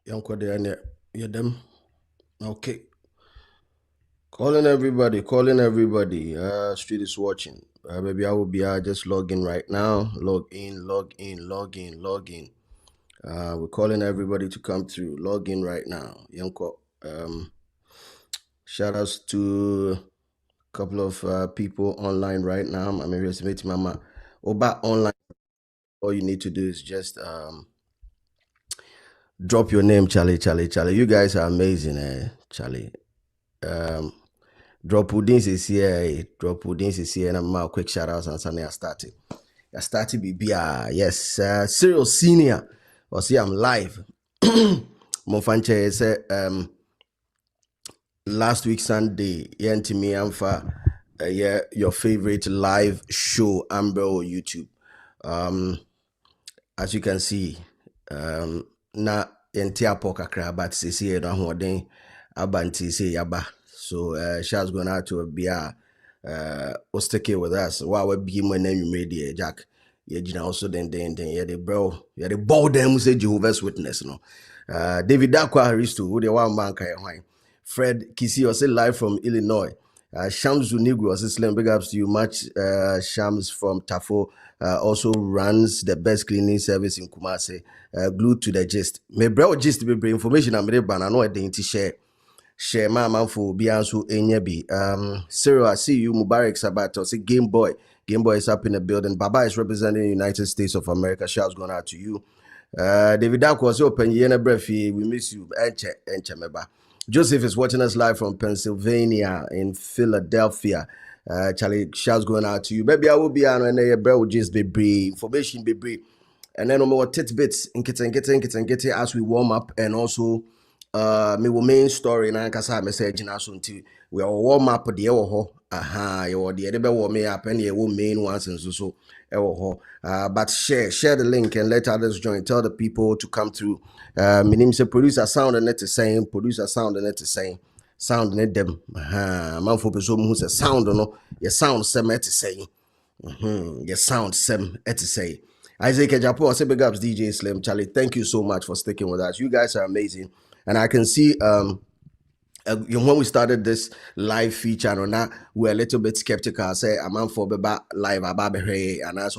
Yanko there, yeah, them. Okay. Calling everybody. Street is watching. Maybe I will be just log in right now. Log in, log in, log in, log in. We're calling everybody to come through. Log in right now. Yanko. Shout outs to a couple of people online right now. I'm estimating Mama. Oba online. All you need to do is just drop your name, Charlie. You guys are amazing, Charlie. Drop Puddings is here. Drop Puddings is here. And I'm a quick shout outs and Sunday I started. BBR. Yes. Serial Senior. Or see, I'm live. Mofanche said last week Sunday, yenti me amfa your favorite live show Amber or YouTube. As you can see, na yenti apoka kakra but sisi no hoden abanti say yaba. So shouts going out to BR was taking with us. Wow, we be my name you Jack. Yeah, also then yeah, the bro, yeah, the bold them who say Jehovah's Witness, no. David Dakwa Haristo, who the one man wine. Fred Kisi was live from Illinois. Shams Zunigru was Slim, big ups to you much. Shams from Tafo also runs the best cleaning service in Kumasi. Glued to the gist. My bro gist to be information I'm ready, but I know I didn't share my man for Biansu Enyebi. Cyril, I see you. Mubarak Sabato. Say Game Boy. Game Boy is up in the building. Baba is representing the United States of America. Shouts going out to you. David Dark was open. Yena Brefi. We miss you. Enche meba. Joseph is watching us live from Pennsylvania in Philadelphia. Charlie, shouts going out to you. Baby, I will be on and a bro just be brief. Information be brief. And then more tidbits in getting as we warm up and also me wo main story na nkasa message na so nti we warm up de ewo ho you de be warm up and ye wo main ones and so ewo ho but share the link and let others join. Tell the people to come through. My name is producer sound and net the same sound net them man for person who say sound no your sound sem et say your sound sem et say. Isaac Ejapo, say big ups DJ Slim. Charlie, thank you so much for sticking with us. You guys are amazing. And I can see when we started this live feature and that, we're a little bit skeptical. Say a man for beba live and that's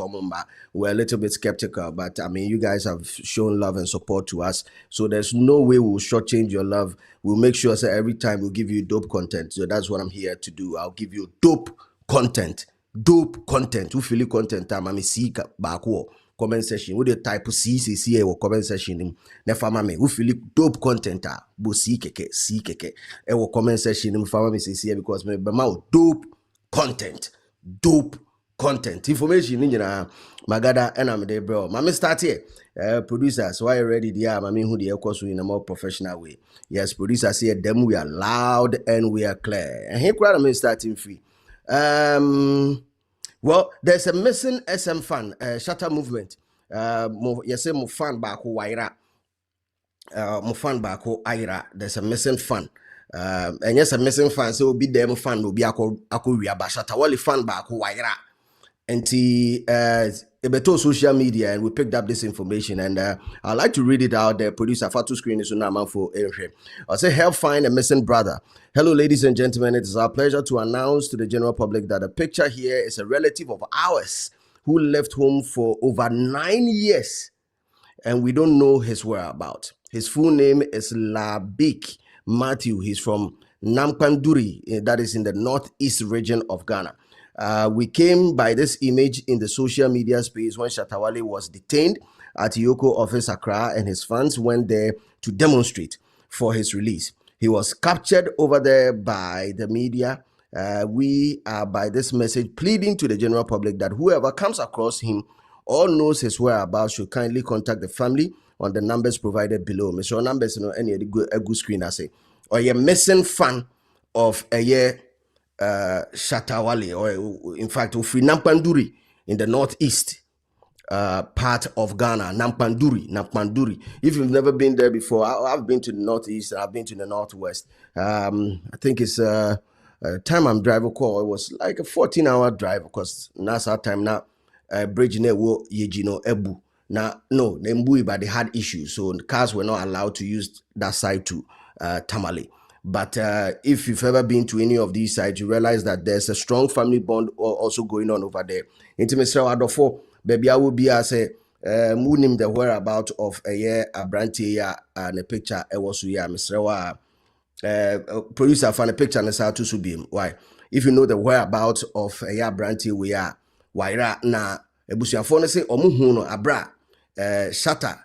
we're a little bit skeptical, but I mean you guys have shown love and support to us. So there's no way we'll shortchange your love. We'll make sure that every time we'll give you dope content. So that's what I'm here to do. I'll give you dope content. Who feel content time I seek back comment section. What the type of CCCA or comment section na fama me who feel dope content bo see keke e wo comment section me fama me CCA because me be ma dope information ni nyina magada and I'm there bro mama start here producers why you ready there mama who the course in a more professional way. Yes, producers here them we are loud and we are clear and here crowd me starting free. Well, there's a missing SM fan, Shatta movement. You say mo fan back who waira. Mo fan back who aira. There's a missing fan. And yes, a missing fan. So be them fan will be ako riaba. Shatta Wale fan back who waira. And beto social media, and we picked up this information, and I'd like to read it out. The producer Fatu screen is now for Eric. I'll say help find a missing brother. Hello, ladies and gentlemen. It is our pleasure to announce to the general public that the picture here is a relative of ours who left home for over 9 years, and we don't know his whereabouts. His full name is Labik Matthew. He's from Nampanduri, that is in the northeast region of Ghana. We came by this image in the social media space when Shatta Wale was detained at Yoko office Accra, and his fans went there to demonstrate for his release. He was captured over there by the media. We are by this message pleading to the general public that whoever comes across him or knows his whereabouts should kindly contact the family on the numbers provided below. Mr. Numbers, any a good screen I say. Or you're missing fan of a year. Shatta Wale, or in fact, Ofri Nampanduri in the northeast part of Ghana. Nampanduri. If you've never been there before, I've been to the northeast, I've been to the northwest. I think it's time I'm driving call. It was like a 14-hour drive because NASA time now. Bridge ne wo yejino ebu Now, no, Mbui, but they had issues. So cars were not allowed to use that side to Tamale. But if you've ever been to any of these sites, you realize that there's a strong family bond also going on over there. Intimacy Adofo, baby, I will be as a mooning the whereabouts of a year, a brandy, and a picture. I was here, Mr. Producer for a picture and how to subim. Why? If you know the whereabouts of a year brandy, we are. Why na ebusuafo say omuhu no abra Shatta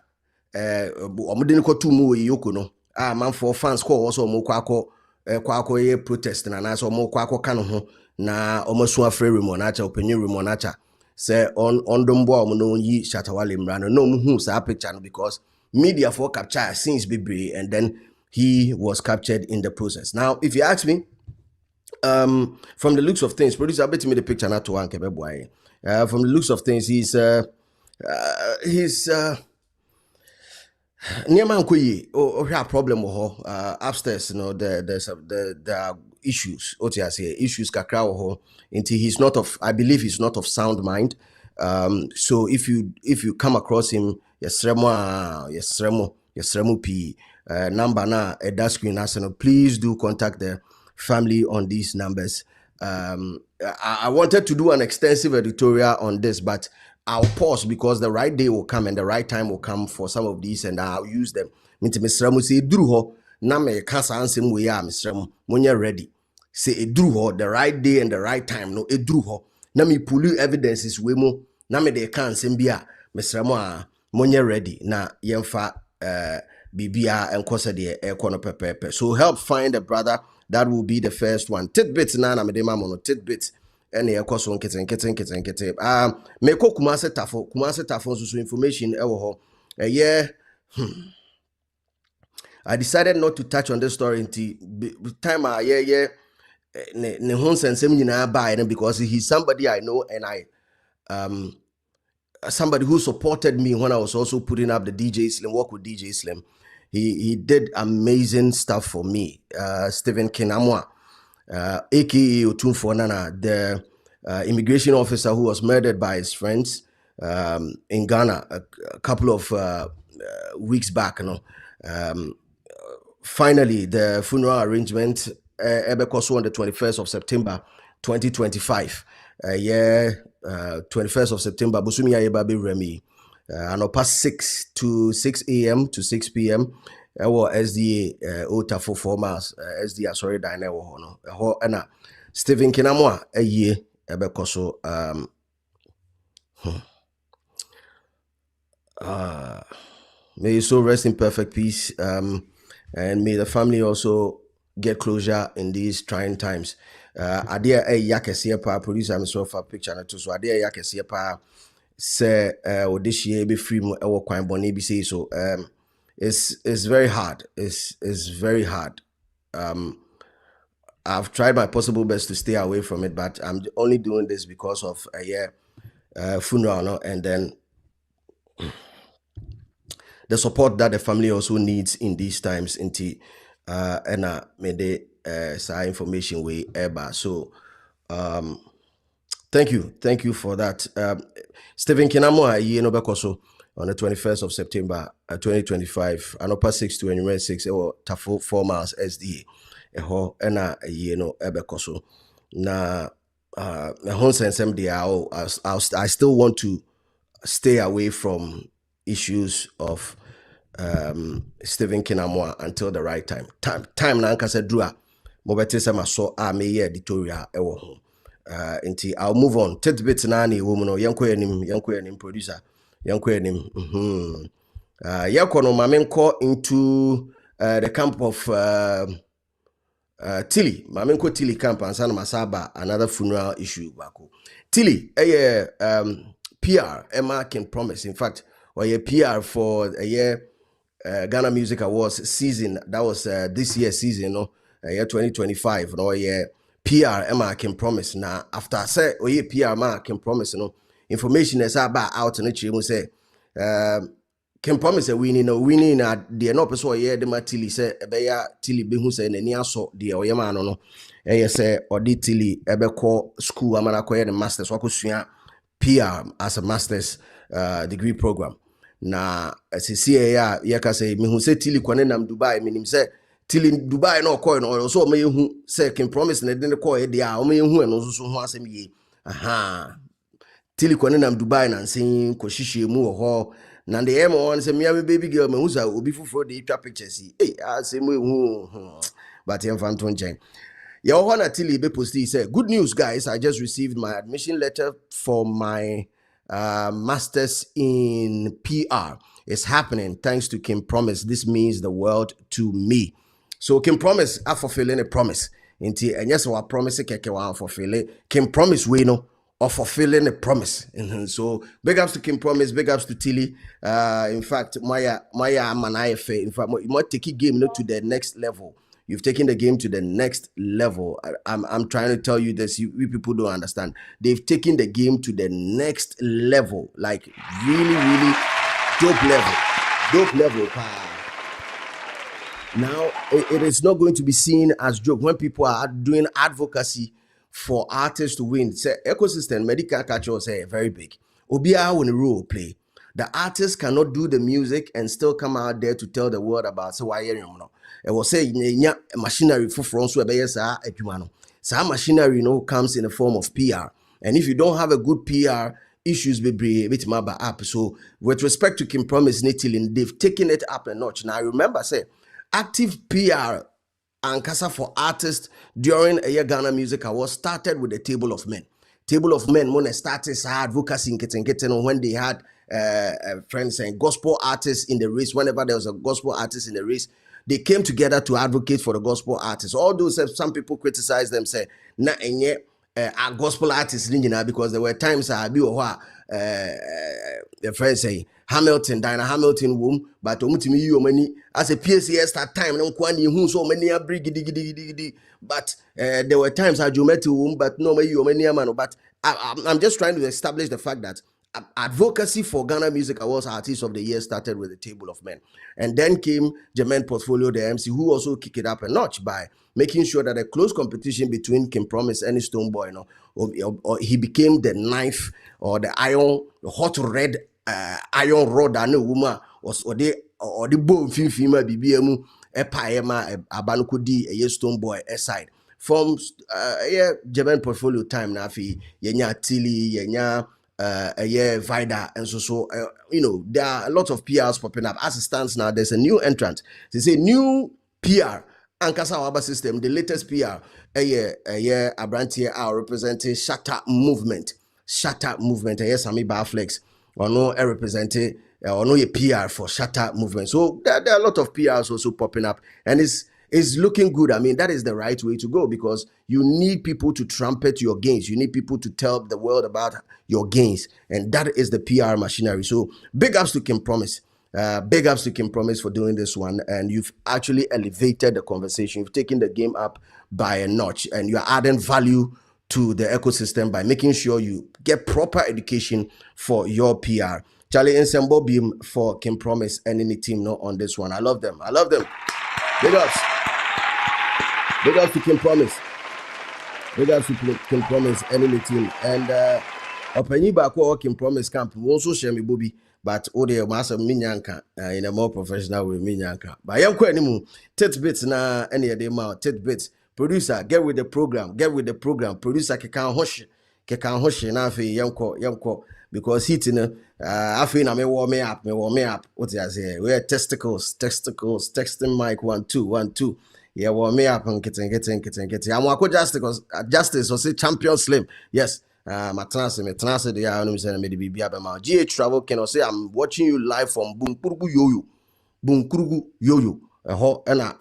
omudeni ko tumu yoko no man for fans call also kwako ye protest na na so kwako kan ho na omasu afre remo na acha openye remo na acha say on dombo no yi Shatta Wale mra no muhu sa picture no because media for capture since bebre and then he was captured in the process. Now if you ask me, from the looks of things, producer, I bet me the picture not to one boy. From the looks of things, he's near man or have problem with her upstairs. You know, there are issues. Issues kakra until he's not of. I believe he's not of sound mind. So if you come across him, yesremo p number na at that screen. Please do contact the family on these numbers. I wanted to do an extensive editorial on this, but I'll pause because the right day will come and the right time will come for some of these, and I'll use them. Minti Mr. say druho na me kasa ansem we ya Mr. When you're ready, say druho the right day and the right time. No druho na me pull evidences we mo na me de kan sembia Mr. Mo when you're ready na yemfa bibia and kosa de ekono pepepe. So help find a brother. That will be the first one. Tidbits na me de mamono tidbits. Any ekoso nkete. Meko Kumase tafo so information ewo ho. Yeah. I decided not to touch on this story until time ne hon sensem nyina ba because he's somebody I know, and I somebody who supported me when I was also putting up the DJ Slim, work with DJ Slim. He did amazing stuff for me. Stephen Kinamwa, aka Otunfo Nana, the immigration officer who was murdered by his friends in Ghana a couple of weeks back. Finally, the funeral arrangement Ebekoso on the 21st of September 2025. 21st of September, Busumi Ayebabe Remy. And past 6 a.m. to 6 p.m. SDA Ota for 4 miles. SDA sorry dine ho na Stephen Kinamwa ye Ebekoso may you so rest in perfect peace, and may the family also get closure in these trying times. Adia yakesi pa producer me so for picture na to so adia yakesi pa say odishie be free mu ewo kwan boni bi say so it's very hard. It's very hard. I've tried my possible best to stay away from it, but I'm only doing this because of a funeral, no? And then the support that the family also needs in these times. Into and may they say information way ever. So thank you for that. Stephen Kinamo Bekoso on the 21st of September 2025, and upper 6 to 6 or Tafo 4 miles SDA. Ena Bekoso. Na I still want to stay away from issues of Stephen Kinamwa until the right time. Time na anka se drua mobete se maso me editorial ewo ho. I'll move on. Tidbits na ni woman no yanko yanim producer. Yanko yanim. Yanko no mamenko into the camp of Tilly. Mamenko Tilly camp and Sana Masaba, another funeral issue bako. Tilly, PR, Emma can promise. In fact, or a PR for a year Ghana Music Awards season. That was this year's season, no, year 2025. No, yeah, PR Emma can promise. Now, after I say, oh yeah, PR Emma can promise, no, information is about out and it will say, can promise a winning at the no person yeah, the Tilly say, Ebeya Tilly be who say, and any so the Oyama no, say, or did Tilly Ebeko school, Amana the masters, Wakusia PR as a master's degree program. na asisi ya yaka say me hu say Tilly kwane nam Dubai menim say Tilly Dubai no call no so me hu say King Promise na de ne call e dia o me hu eno so ho asem ye aha Tilly kwane nam Dubai na nsin ko hihie mu ho na de em on say me baby girl me hu say obi fufuro de twa pictures eh asem hu but em fan ton chen. Your Honor Tilly be posti say, good news, guys. I just received my admission letter for my master's in PR. It's happening thanks to Kim Promise. This means the world to me. So Kim Promise, I fulfilling a promise. And yes, our promise keke wa fulfilling. Kim Promise we know of fulfilling a promise. So big ups to Kim Promise, big ups to Tilly. In fact, Maya Manaye, in fact, you might take a game to the next level. You've taken the game to the next level. I'm trying to tell you this. You people don't understand. They've taken the game to the next level. Like really, really dope level. Dope level. Now, it is not going to be seen as joke when people are doing advocacy for artists to win. Say, ecosystem, medical culture say very big. Obia when a role play. The artist cannot do the music and still come out there to tell the world about so why you know. It was say machinery for France where sa machinery comes in the form of PR. And if you don't have a good PR, issues be bit maba up. So with respect to Kim Promise Nitilin, they've taken it up a notch. Now I remember say active PR and Casa for artists during a year Ghana Music Awards started with the Table of Men. Table of Men when they started advocacy in when they had friends and gospel artists in the race. Whenever there was a gospel artist in the race, they came together to advocate for the gospel artists. Although some people criticize them, say, na enye a gospel artists because there were times the friends say Hamilton, Diana Hamilton womb, but omutimi you many as a PCS that time no kwani hu so many gidi. But there were times I Jometi womb, but no many man. But I'm just trying to establish the fact that advocacy for Ghana Music Awards Artist of the Year started with the Table of Men. And then came Jermaine Portfolio, the MC, who also kicked it up a notch by making sure that a close competition between Kim Promise and Stonebwoy, or he became the knife or the iron, the hot red iron rod and woman or the bone female BBM abanuko di Stonebwoy aside. From Jermaine Portfolio time na fi yenya Tilly yenya Vida and so there are a lot of PRs popping up. As it stands now, there's a new entrant. They say new PR and Kasa Waba system, the latest PR Abrantier are representing Shatta movement. Shatta movement. Yes, Sami Barflex or no representing or no PR for Shatta movement. So there are a lot of PRs also popping up, and it's looking good. I mean, that is the right way to go because you need people to trumpet your gains. You need people to tell the world about your gains. And that is the PR machinery. So big ups to Kim Promise. Big ups to Kim Promise for doing this one. And you've actually elevated the conversation. You've taken the game up by a notch. And you're adding value to the ecosystem by making sure you get proper education for your PR. Charlie Ensemble Beam for Kim Promise and any team on this one. I love them. Big ups. Big up to Kim Promise. Big up to Kim Promise and the team. And Openi Bako Kim Promise camp won't also share me Bobby, but Ode Master Minyanka in a more professional way Minyanka. But I am quite anymore. Tidbits na any of them out. Tidbits. Producer, get with the program. Producer can hosh na fe yanko because heat I feel na me warm me up. What I say? We are testicles, texting mic 1 2 Yeah, warm me up and getting. I'm wako justice or say champion slim. Yes. My transfer the I say me the BB abema. GH Travel can say I'm watching you live from Bunkurugu Yoyo. Ena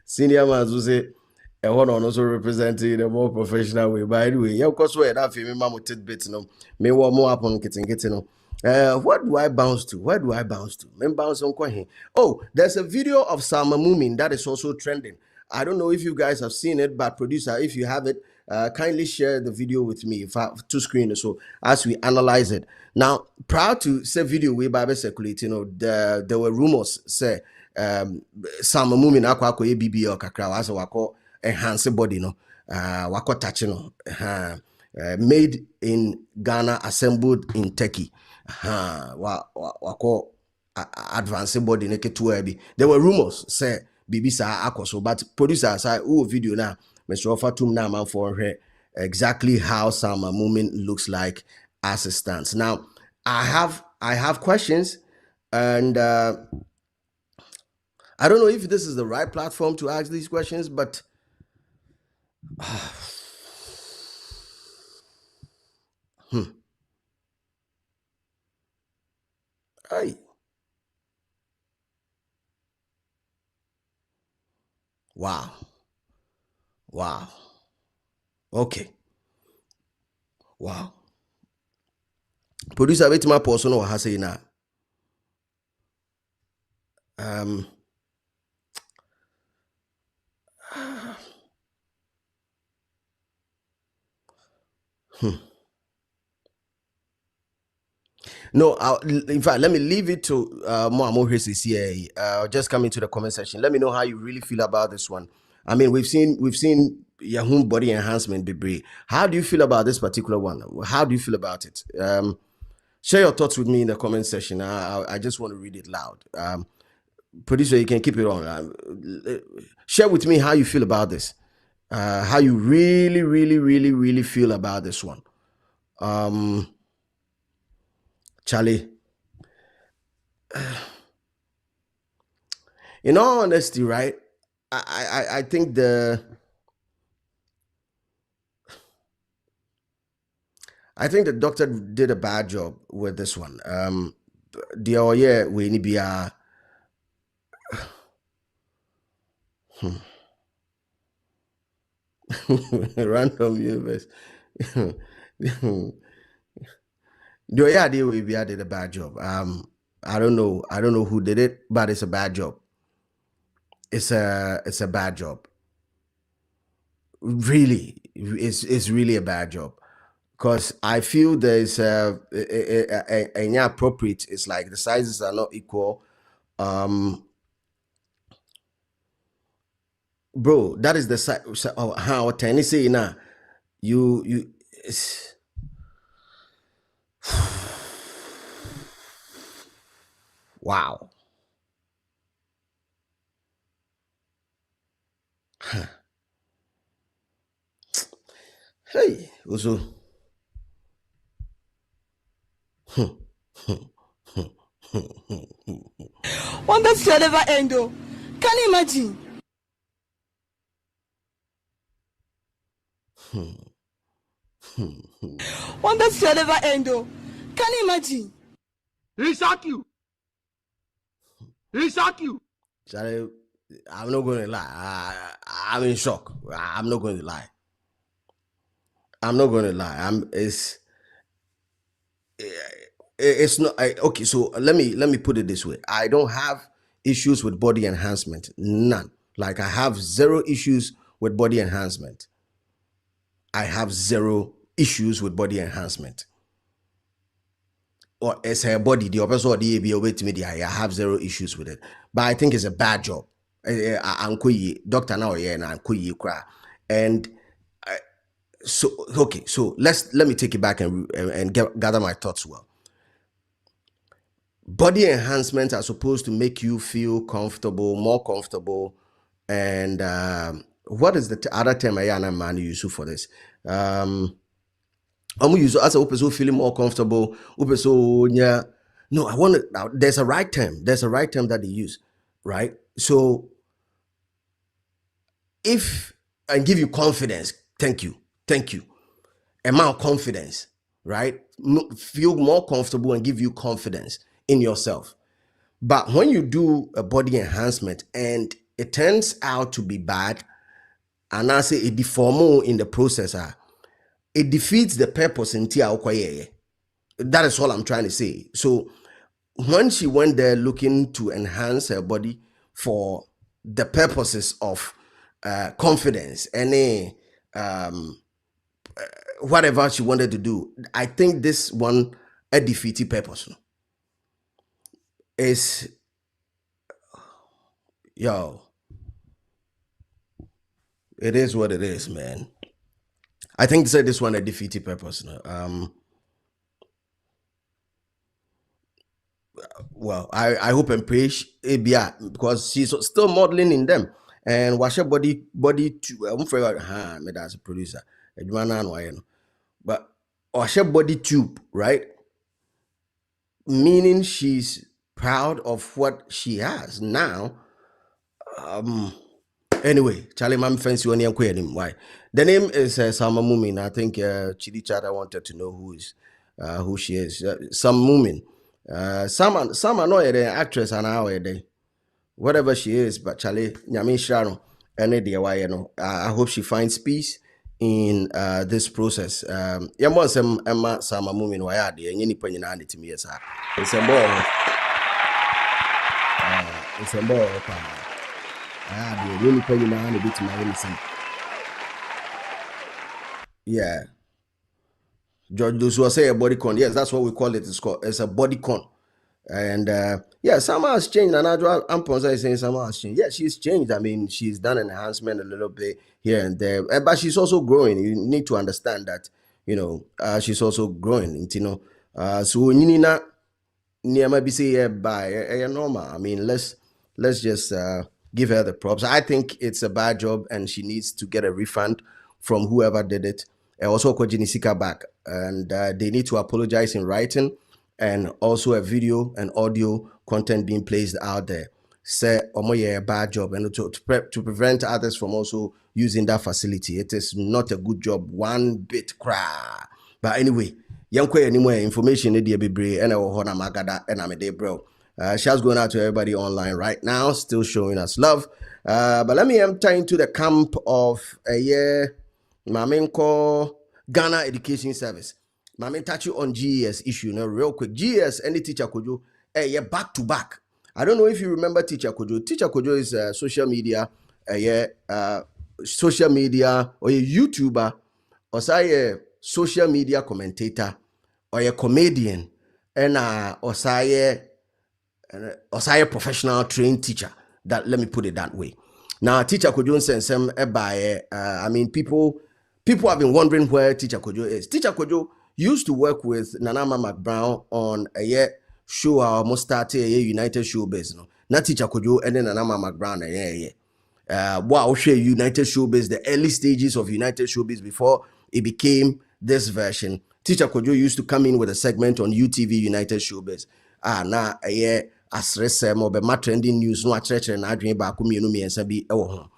senior man who say also representing in a more professional way. By the way, yeah, of course, that feel me mama tidbits me warm more up on getting. What do I bounce to? Men bounce on Kwahin. Oh, there's a video of Salma Mumin that is also trending. I don't know if you guys have seen it, but producer, if you have it, kindly share the video with me to screen so as we analyze it. Now, prior to say video way by circulate, there were rumors say Salma Mumin akwa BBL kakra as wako enhance body wako touch made in Ghana, assembled in Turkey. wako advanced body naked to be. There were rumors say BBC Akoso, but producers I video now. Mr. Offer to now man for her exactly how some movement looks like as it stands. Now I have questions, and I don't know if this is the right platform to ask these questions, but hey, wow, okay, wow. Producer, wait my person or has now. Um. No, in fact, let me leave it to more here. Just come into the comment section. Let me know how you really feel about this one. I mean, we've seen Yahoo body enhancement debris. How do you feel about this particular one? How do you feel about it? Share your thoughts with me in the comment section. I just want to read it loud. Producer, you can keep it on. Share with me how you feel about this. How you really feel about this one. Charlie, in all honesty, right? I think the doctor did a bad job with this one. The yeah, we need be a random universe. The yeah, we did a bad job. I don't know who did it, but it's a bad job. It's a bad job. Really, it's really a bad job. Because I feel there's inappropriate. It's like the sizes are not equal. Bro, that is the size. How tennis say now? You. It's, wow. Hey, also. One that shall never end. Can you imagine? One that shall never end. Can you imagine? He shock you. He shock you. Charlie, I'm not going to lie. I'm in shock. I'm not going to lie. I'm not going to lie. It's not okay. So let me put it this way. I don't have issues with body enhancement. None. Like I have zero issues with body enhancement. I have zero issues with body enhancement. Or as her body, the opposite of the ABO to me, I have zero issues with it. But I think it's a bad job. I'm doctor now, yeah, and I'm and so okay. So let me take it back and gather my thoughts well. Body enhancements are supposed to make you feel comfortable, more comfortable, and what is the other term I man use for this? I'm use as a person feeling more comfortable. Yeah. No, I want to. Now, there's a right term. There's a right term that they use, right? So, if I give you confidence, thank you, amount of confidence, right? Feel more comfortable and give you confidence in yourself. But when you do a body enhancement and it turns out to be bad, and I say it deform in the process, it defeats the purpose in tia. That is all I'm trying to say. So when she went there looking to enhance her body for the purposes of confidence, any whatever she wanted to do, I think this one a defeated purpose. Is yo, it is what it is, man. I think this one a defeated purpose. Well, I hope and pray ABA because she's still modeling in them. And wash your body to I'm afraid me that's a producer. But wash your body tube, right? Meaning she's proud of what she has. Now, anyway, Charlie Mam fancy one him. Why? The name is Sama Mumin. I think Chidi Chada wanted to know who she is. Some Mumin. Some annoyed actress and our day. Whatever she is, but Charlie Nyami Sharon and I hope she finds peace in this process. Yamo some Emma Sama Mumin Wayadi and any penny to me as it's a more it's a more really penny a bit to my innocent. Yeah. George those who say a body con. Yes, that's what we call it. It's a body con. And yeah, Sama has changed. And I'm saying Sama has changed. Yeah, she's changed. I mean, she's done enhancement a little bit here and there, but she's also growing. You need to understand that, she's also growing. So you need not near be say by normal. I mean, let's just give her the props. I think it's a bad job, and she needs to get a refund from whoever did it. Also, Kojinisika back, and they need to apologize in writing, and also a video and audio content being placed out there. Say, a bad job, and to prevent others from also using that facility. It is not a good job, one bit cry. But anyway, Yankwe anyway, information in the Bibre, and Ohona Magada, and I'm a day, bro. Shouts going out to everybody online right now, still showing us love. But let me enter into the camp of a year. Mamenko Ghana Education Service. Mamen touch you on GES issue now, real quick. GES, any teacher could do back to back. I don't know if you remember Teacher Kojo. Teacher Kojo is social media, social media or a YouTuber, or say a social media commentator, or a comedian, and or say a professional trained teacher. That let me put it that way. Now, Teacher Kojo sends some by I mean, people have been wondering where Teacher Kojo is. Teacher Kojo used to work with Nanama McBrown on a show almost started a United Showbiz. No, not Teacher Kojo and then Nanama McBrown. Wow, share United Showbiz, the early stages of United Showbiz before it became this version. Teacher Kojo used to come in with a segment on UTV United Showbiz. Now asresem or be trending news no atreche na adwen ba ko mienu miensa bi ewo ho.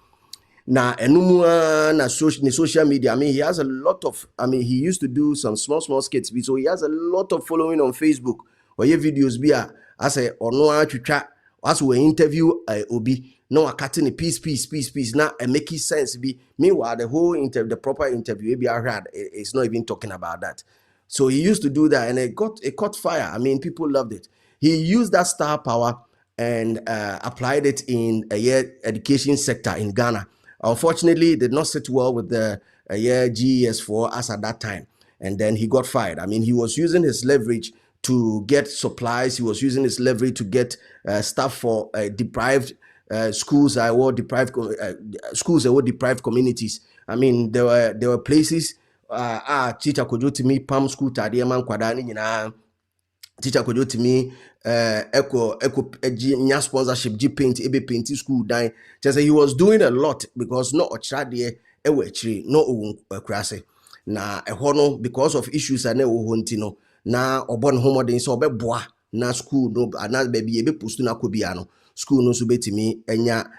Na enumua na social media. I mean, he has a lot of, he used to do some small skits, so he has a lot of following on Facebook. Or your videos be as a or no twitwa as we interview obi no cutting a piece now and making sense be. Meanwhile, the whole the proper interview be had it's not even talking about that. So he used to do that, and it caught fire. I mean, people loved it. He used that star power and applied it in a education sector in Ghana. Unfortunately, it did not sit well with the GES for us at that time. And then he got fired. I mean, he was using his leverage to get supplies. He was using his leverage to get stuff for deprived schools. Deprived communities. I mean, there were places. Teacher Kojo to me, Palm School, Tadiaman, Kwadani, Teacher Kojo to me, echo nya sponsorship G paint ebe paint school dine. Just he was doing a lot because no ochade ewe no krase na ehono because of issues ane ohonti no na obon homodin so obeboa na school no na baby ebe post na kobia no school no so betimi enya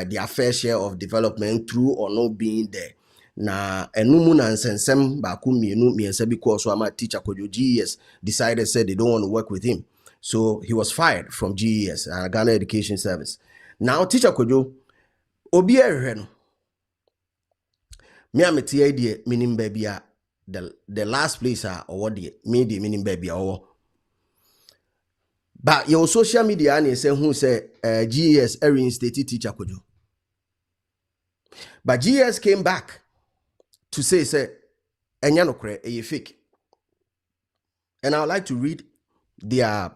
their fair share of development through or not being there. Na enumu na nsensem ba ku miensa bi course ama Teacher Kwadwo GES decided said they don't want to work with him. So he was fired from GES, Ghana Education Service. Now Teacher Kwadwo obi ehwe no me ameti idea minim baby the last place or the media minim baby or but your social media and say who say GES reinstated Teacher Kwadwo. But GES came back to say enya no kre e fake. And I would like to read their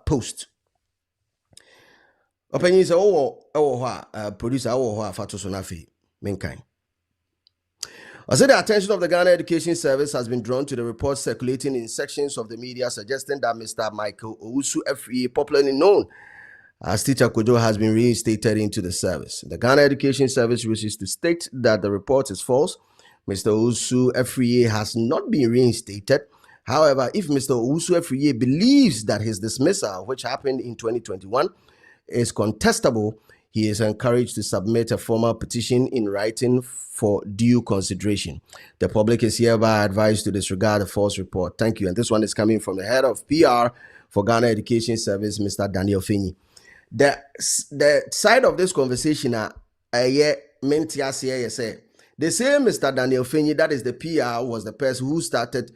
post. Opinion is producer fatoso na fe menkan. I said the attention of the Ghana Education Service has been drawn to the reports circulating in sections of the media suggesting that Mr. Michael Owusu FE, popularly known as Teacher Kwadwo, has been reinstated into the service. The Ghana Education Service wishes to state that the report is false. Mr. Owusu FE has not been reinstated. However, if Mr. Owusu FE believes that his dismissal, which happened in 2021, is contestable, he is encouraged to submit a formal petition in writing for due consideration. The public is hereby advised to disregard the false report. Thank you. And this one is coming from the head of PR for Ghana Education Service, Mr. Daniel Fenyi. The side of this conversation, they say Mr. Daniel Fenyi, that is the PR, was the person who started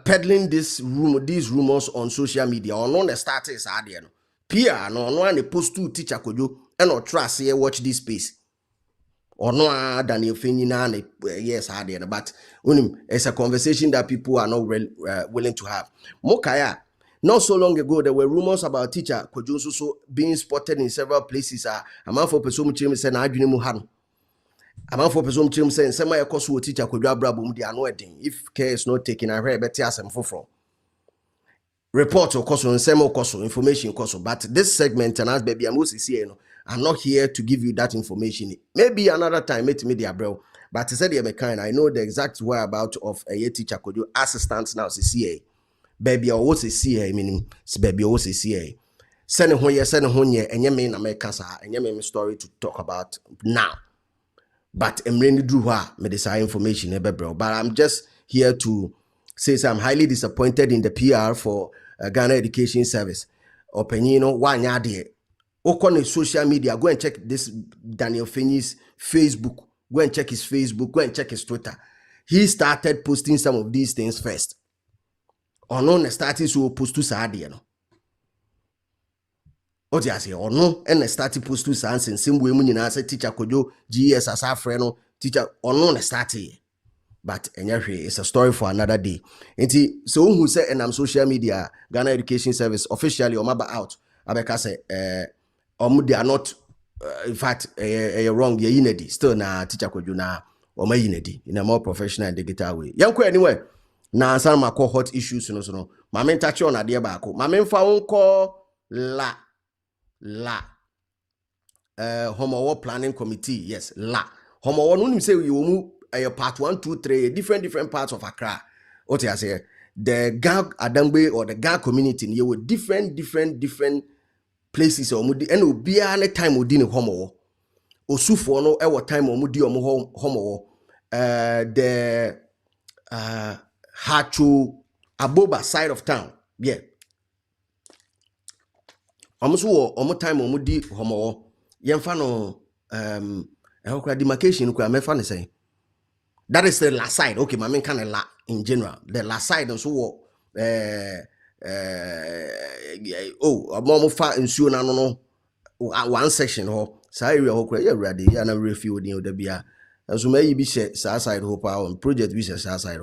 peddling these rumors on social media. Or no, the status are there. PR no one they post to Teacher Kwadwo and or trust here watch this space. Or no Daniel Fenyi na yes are there, but it's a conversation that people are not willing to have. Mokaya, not so long ago there were rumors about Teacher Kwadwo so being spotted in several places. A man for person chim say na adwene mu ha no. A man for person chim say sema e koso Teacher Kwadwo abrabo mu dia no edin. If care is not taken, I hear better asem foforo. Report or cost information cost, but this segment and as baby I'm not here to give you that information. Maybe another time meet media bro, but I said you're kind. I know the exact whereabouts of a Teacher Kwadwo assistant now CA. Baby I was a CA meaning baby I was a CA. Send honye and you mean America and you mean story to talk about now. But I'm really drew her me this information bro. But I'm just here to says I'm highly disappointed in the PR for Ghana Education Service. Openino, one yard on social media, go and check this Daniel Fenyi's Facebook. Go and check his Facebook. Go and check his Twitter. He started posting some of these things first. Or no, started to post to Sadia. What do I say? Or no, and started post to Sans and same way when you say Teacher Kwadwo GES as our friend, teacher or no, started. But it's a story for another day. And so who said and I'm social media, Ghana Education Service officially or maba out. Abeka say they are not in fact wrong. You're inedi still na Teacher Kwadwo na or my inedi in a more professional and digital way. Yanko anyway. Na answer my hot issues no. My main touch on idea bako. My main phone call la Homo planning committee. Yes, la Homo no say you move part 1, 2, 3, different parts of Accra. What I say, the Gang Adangbe or the Gang community, you with different places or mudi and obi any time odi ne homo. Osufo no e time omudi omo homo. The Hachu Aboba side of town. Yeah. Omo time omudi homo. Yemfa no demarcation kwa mefa ne say. That is the last side. Okay, my main kind of la in general. The last side and so more far in soon no one section or side area ready and a refuel near the beer. And so maybe side hope on project we side.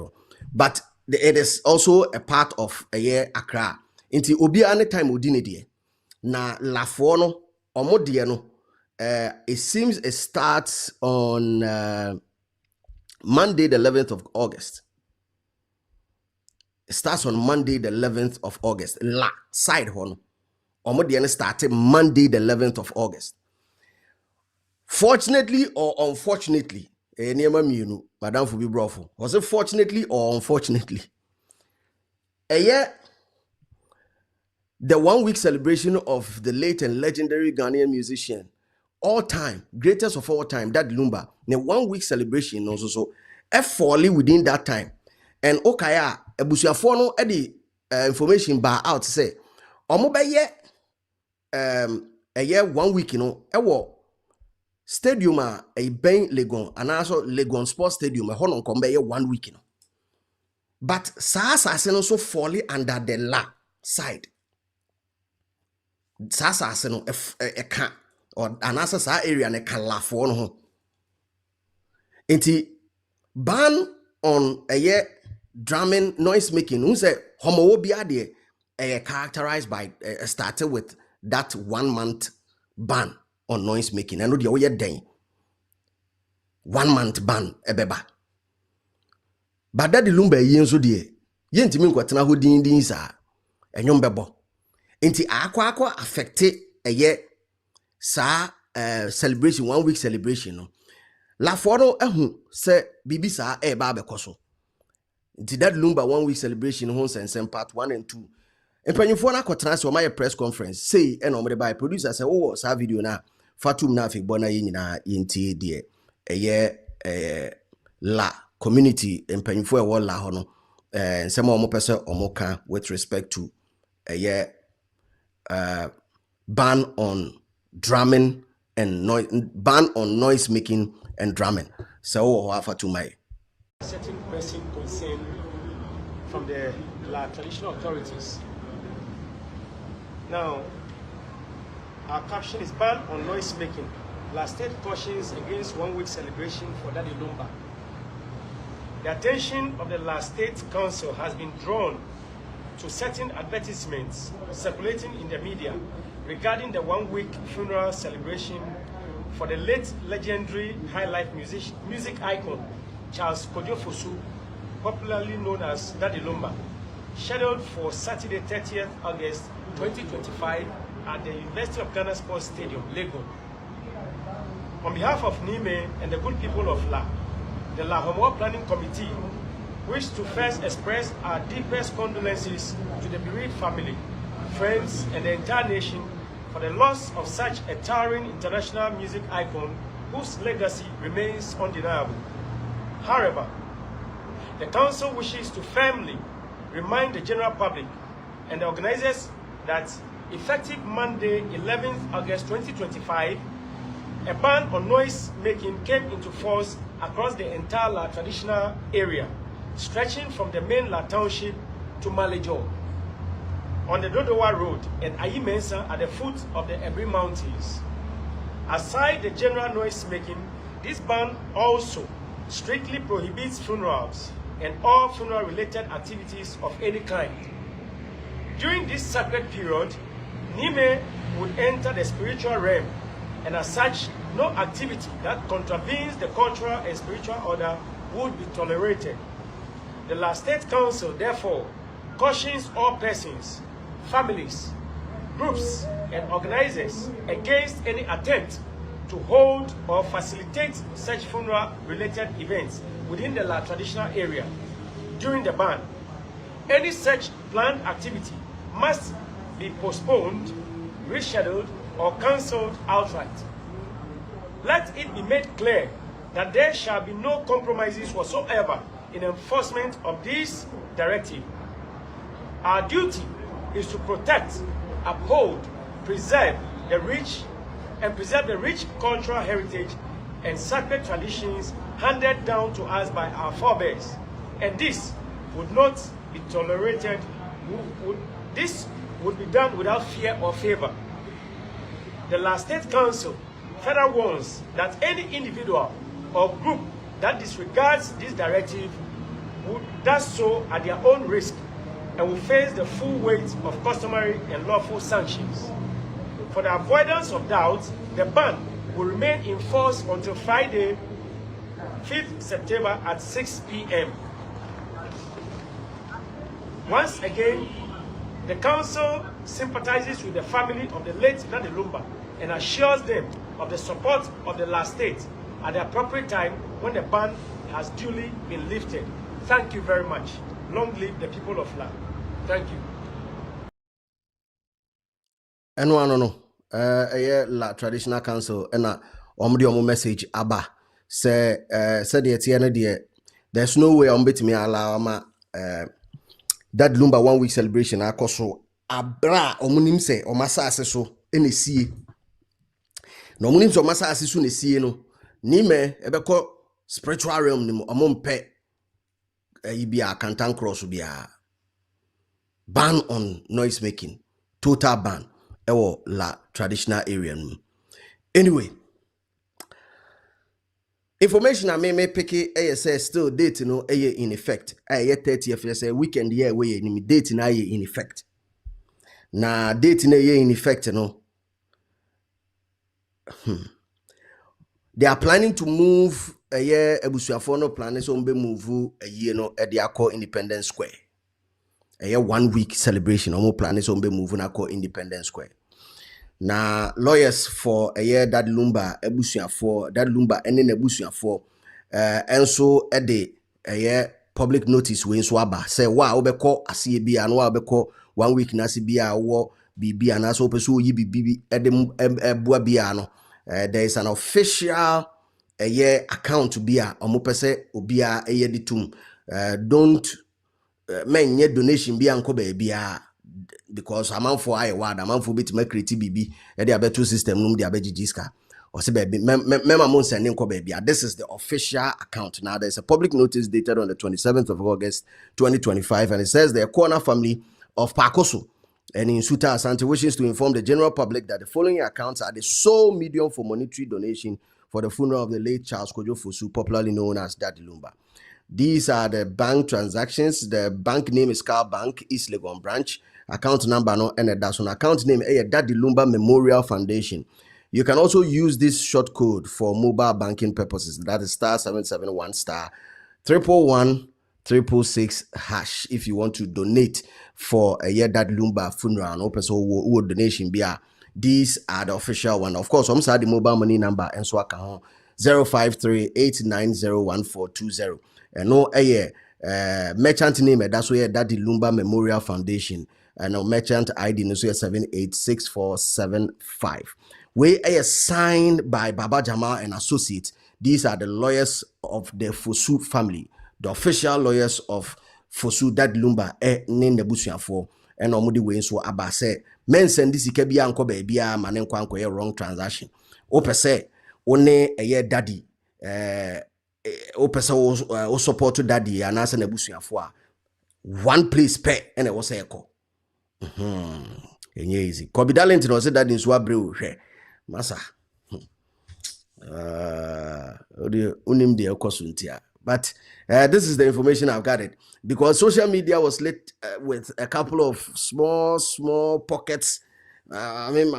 But it is also a part of a year Accra. Into Obi any time udini na la fono or modiano. It seems it starts on Monday, the 11th of August. It starts on Monday, the 11th of August. La side horn. Omodiane started Monday, the 11th of August. Fortunately or unfortunately, Madam Fubi Brofo. Was it fortunately or unfortunately? The 1 week celebration of the late and legendary Ghanaian musician, all time, greatest of all time, that Lumba. The 1 week celebration also so falling within that time. And Okaya, Ebusiafo no the information bar out say, Omobaye a year 1 week, stadium a Ben Legon, and also Legon Sports Stadium, a Honon Combe 1 week. But Sasa also falling under the la side. Sasa no a can. Or anasa sa area ne kalafo no ho. Enti ban on a year drumming noise making. Who say homo bi ade characterized by started with that 1 month ban on noise making. I know the oye den 1 month ban ebeba. but that the Lumba yen so de yentimi nkwatena ho din sa enyom bebo enti akwa affected eye sa celebration 1 week celebration no la foro ehu se bibi sa e ba bekoso enti that Lumba 1 week celebration ho sensem part 1 and 2 empanyfo na kwatena se o my press conference say e no mo de by producer say wo sa video na fatum na afigbo na yina yenti de eye la community empanyfo e wo la ho no nsema o mo pese o mo ka with respect to ban on drumming and noise making and drumming. So to my certain person concerned from the traditional authorities. Now, our caption is ban on noise making. Last state cautions against 1 week celebration for Daddy Lumba. The attention of the last state council has been drawn to certain advertisements circulating in the media regarding the 1 week funeral celebration for the late legendary high life music icon Charles Kwadwo GES, popularly known as Daddy Lumba, scheduled for Saturday 30th August 2025 at the University of Ghana Sports Stadium, Lagos. On behalf of Nime and the good people of La, the La Homo Planning Committee wish to first express our deepest condolences to the bereaved family, friends, and the entire nation for the loss of such a towering international music icon whose legacy remains undeniable. However, the Council wishes to firmly remind the general public and the organizers that effective Monday, 11th August 2025, a ban on noise making came into force across the entire La traditional area, stretching from the main La Township to Malejo, on the Dodowa Road and Ayimensa at the foot of the Ebri Mountains. Aside the general noise making, this ban also strictly prohibits funerals and all funeral-related activities of any kind. During this sacred period, Nime would enter the spiritual realm, and as such, no activity that contravenes the cultural and spiritual order would be tolerated. The La State Council, therefore, cautions all persons, families, groups, and organizers against any attempt to hold or facilitate such funeral-related events within the La traditional area during the ban. Any such planned activity must be postponed, rescheduled, or cancelled outright. Let it be made clear that there shall be no compromises whatsoever in enforcement of this directive. Our duty is to protect, uphold, preserve the rich cultural heritage and sacred traditions handed down to us by our forebears, and this would not be tolerated. This would be done without fear or favor. The La State Council further warns that any individual or group that disregards this directive does so at their own risk and will face the full weight of customary and lawful sanctions. For the avoidance of doubt, the ban will remain in force until Friday, 5th September at 6 p.m. Once again, the Council sympathizes with the family of the late Daddy Lumba and assures them of the support of the La State at the appropriate time when the ban has duly been lifted. Thank you very much. Long live the people of La. Thank you. And no. La Traditional Council and omo message aba say said the there's no way me allow ma that Lumba 1 week celebration akoso abra omunim se omasa so enesie no omunim se omasa so nesie no ni me ebeko spiritual realm ni omompe ibia kantan cross bia ban on noise making, total ban ewo La traditional area. Anyway, information I may pick it say still date in effect. 30th say weekend year we ni date na in effect. Na date na in effect they are planning to move a year ebusuafo no plan so mbe move a year no e dey call Independence Square. A year 1 week celebration omo plan so mbe move na call Independence Square. Na lawyers for a year that Lumba ebusuafo that Lumba ene ebusuafo enso e dey a year public notice we nso aba say wa obekọ asie bia no wa obekọ 1 week na se bia wo bibia na so peso yi bibi ebua bia no there is an official account bia omo pese obia ditum don't menye donation bia nko ba bia because amanfo aye word amanfo betima create bibi e dey abeto system num dey abejijiska or say baby mema mon sending nko ba bia. This is the official account. Now there's a public notice dated on the 27th of August 2025 and it says the Corner family of Pakoso and in Suta Asante wishes to inform the general public that the following accounts are the sole medium for monetary donation for the funeral of the late Charles Kwadwo Fosu, popularly known as Daddy Lumba. These are the bank transactions. The bank name is Car Bank, East Legon Branch. Account number no and that's on account name Daddy Lumba Memorial Foundation. You can also use this short code for mobile banking purposes. That is *771 *111 if you want to donate for a year that Lumba funeral. No person who donation be. These are the official one. Of course, I'm sorry, the mobile money number and so I can 053-890-1420. And no merchant name that's where Daddy Lumba Memorial Foundation and no merchant ID no 786475. We are signed by Baba Jamal and Associates. These are the lawyers of the Fosu family, the official lawyers of Fosu Daddy Lumba name the busuafo and omudi we so abase men send this ikebia anko ba bia mane nkwa anko wrong transaction. O pese one eye daddy o pese o support daddy anase na busuafo a one place pay and e wo say eko enye easy Kobi Darlington no say daddy nso abre o hwe masa unim de ekosuntia. But this is the information I've got it because social media was lit with a couple of small pockets. I mean,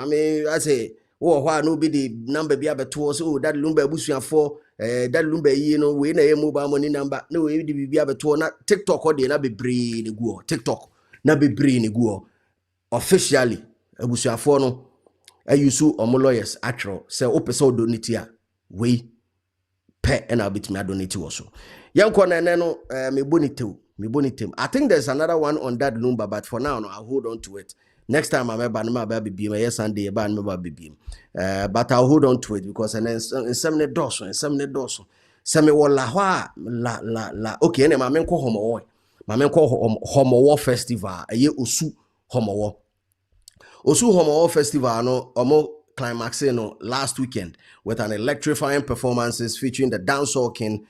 I say, oh, why no be the number be able to us? Oh, that Lumba busuan for that Lumba, you know, we na mobile money number. No, we be able to not TikTok or the na be brain go TikTok na be brain go officially. Busuan for no. I use omo lawyers actual say opeso donate we. And I'll be to me donate also. Young corner no me bonite. I think there's another one on that Lumba, but for now no, I'll hold on to it. Next time I'm about be my Sunday about be but I'll hold on to it because and then some doso. Some la okay, and my men call homo. My men call homo festival. A year osu homo. Osu homo festival no omo climax last weekend with an electrifying performances featuring the dancehall king,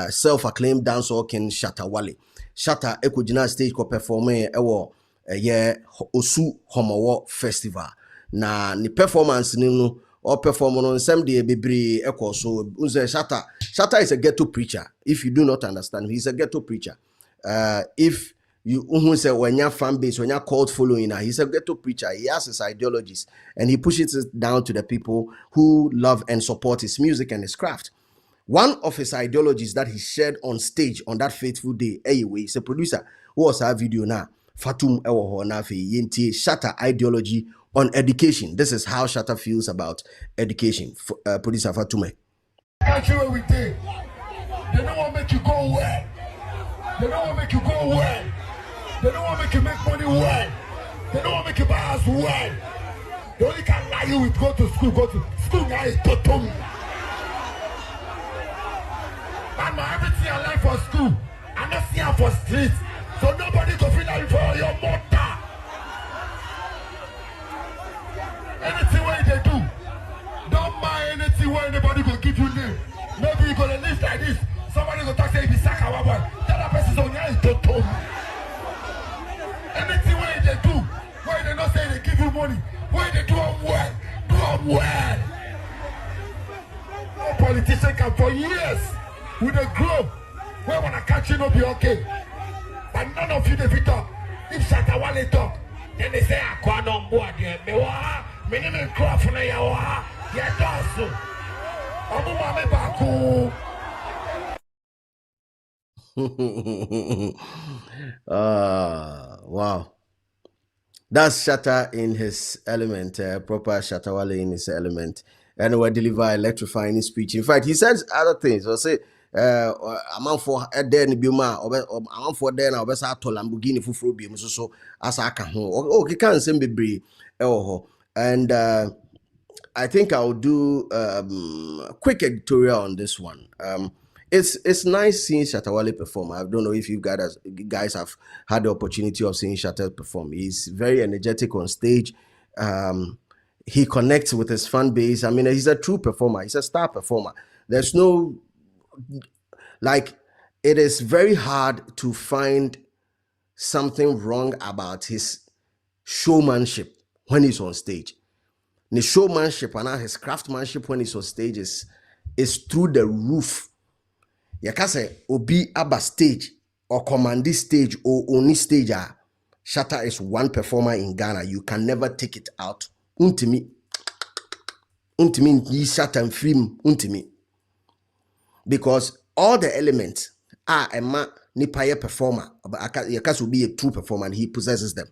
self-acclaimed dancehall king Shatta Wale. Shatta ekujina stage ko performing ewo Osu Homowo Festival. Na ni performance ni no or perform on some day bebre eko so unze Shatta is a ghetto preacher. If you do not understand, he's a ghetto preacher. If you say when your fan base, when your cult following, he's a ghetto preacher. He has his ideologies and he pushes it down to the people who love and support his music and his craft. One of his ideologies that he shared on stage on that fateful day, anyway, he's a producer who was our video now. Fatum Ewo Nafi Yinti Shatta ideology on education. This is how Shatta feels about education. Producer Fatume. Country where we did. They don't want to make you go well. They don't want to make you go well. They don't want to make you make money well. They don't want to make you buy house well. They only can lie you with go to school now is totum. And everything I like for school, I'm not seeing for street. So nobody go feel like for your mother. Anything what they do, don't mind anything what anybody will give you name. Maybe you're gonna live like this. Somebody go talk say if you sack our boy. Tell that person on your totum. Anything what they do, why they not say they give you money, why they do them well, do them well. No politician can for years with a globe where when I catch you, no be okay. But none of you they talk. If Shatta Wale talk, then they say I can't on board. Me name is Crawford. Yeah, Wow. That's Shatta in his element, proper Shatta Wale in his element. And we deliver electrifying speech. In fact, he says other things. He'll say, amount for a day in Buma, or amount for then, or Bessa to Lamborghini for Frubium, so as I can. Oh, he can't send me. And I think I'll do a quick editorial on this one. It's nice seeing Shatta Wale perform. I don't know if you guys have had the opportunity of seeing Shatta perform. He's very energetic on stage. He connects with his fan base. I mean, he's a true performer. He's a star performer. There's no, like, it is very hard to find something wrong about his showmanship when he's on stage. The showmanship and his craftsmanship when he's on stage is through the roof. Yaka say obi aba stage or command this stage or only stage. Shatta is one performer in Ghana. You can never take it out. Untimi yi Shatta and film untimi. Because all the elements are a ma nipaye performer. But Yaka will be a true performer and he possesses them.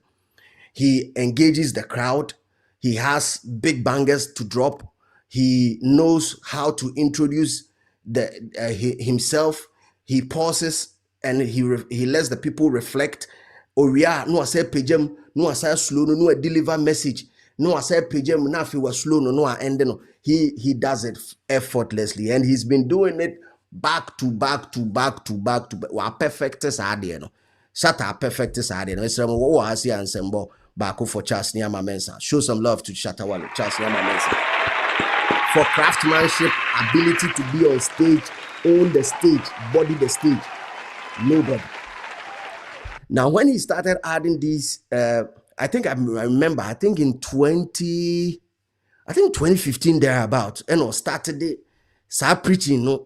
He engages the crowd. He has big bangers to drop. He knows how to introduce himself. He pauses and he lets the people reflect. Oria no say pajem, no say slow, no deliver message, no say pajem, no if he was slow, no end no. He does it effortlessly, and he's been doing it back to back to back to back to back. Wa perfectest idea no. Shatta perfectest idea no. It's what was here and sembo. Back for Charles Nyama Mensa. Show some love to Shatta Wale, Charles Nyama Mensa. For craftsmanship, ability to be on stage, own the stage, body the stage. Nobody. Now, when he started adding these, I think I remember, I think in 2015 thereabout, and I started it, start preaching, no,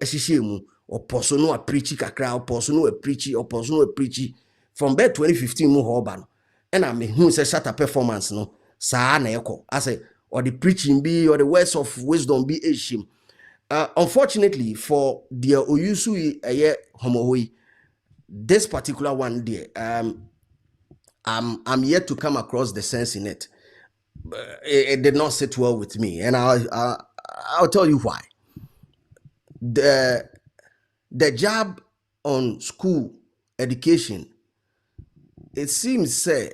or person no a preachy kakra, or person no a preachy, or person no a preachy. From there 2015, mo hoban. And I mean, who says Shatta performance, no, sa na eko. I say, or the preaching be, or the words of wisdom be eshim. Unfortunately, for the Oyusu homohui, this particular one there, I'm yet to come across the sense in it. It did not sit well with me, and I'll tell you why. The job on school education, it seems say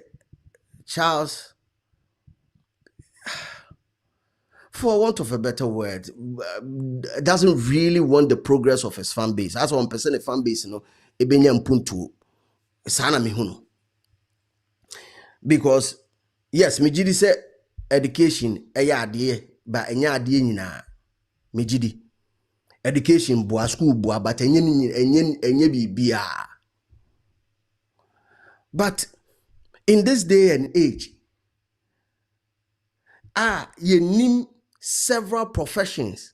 Charles, for want of a better word, doesn't really want the progress of his fan base. As 1% of fan base, you know, ebenya mpuntu sana mihuno. Because yes, mijidi say education eya adie ba enya adie nyina. Mijidi education boa school boa but enye bibia. But in this day and age, you need several professions.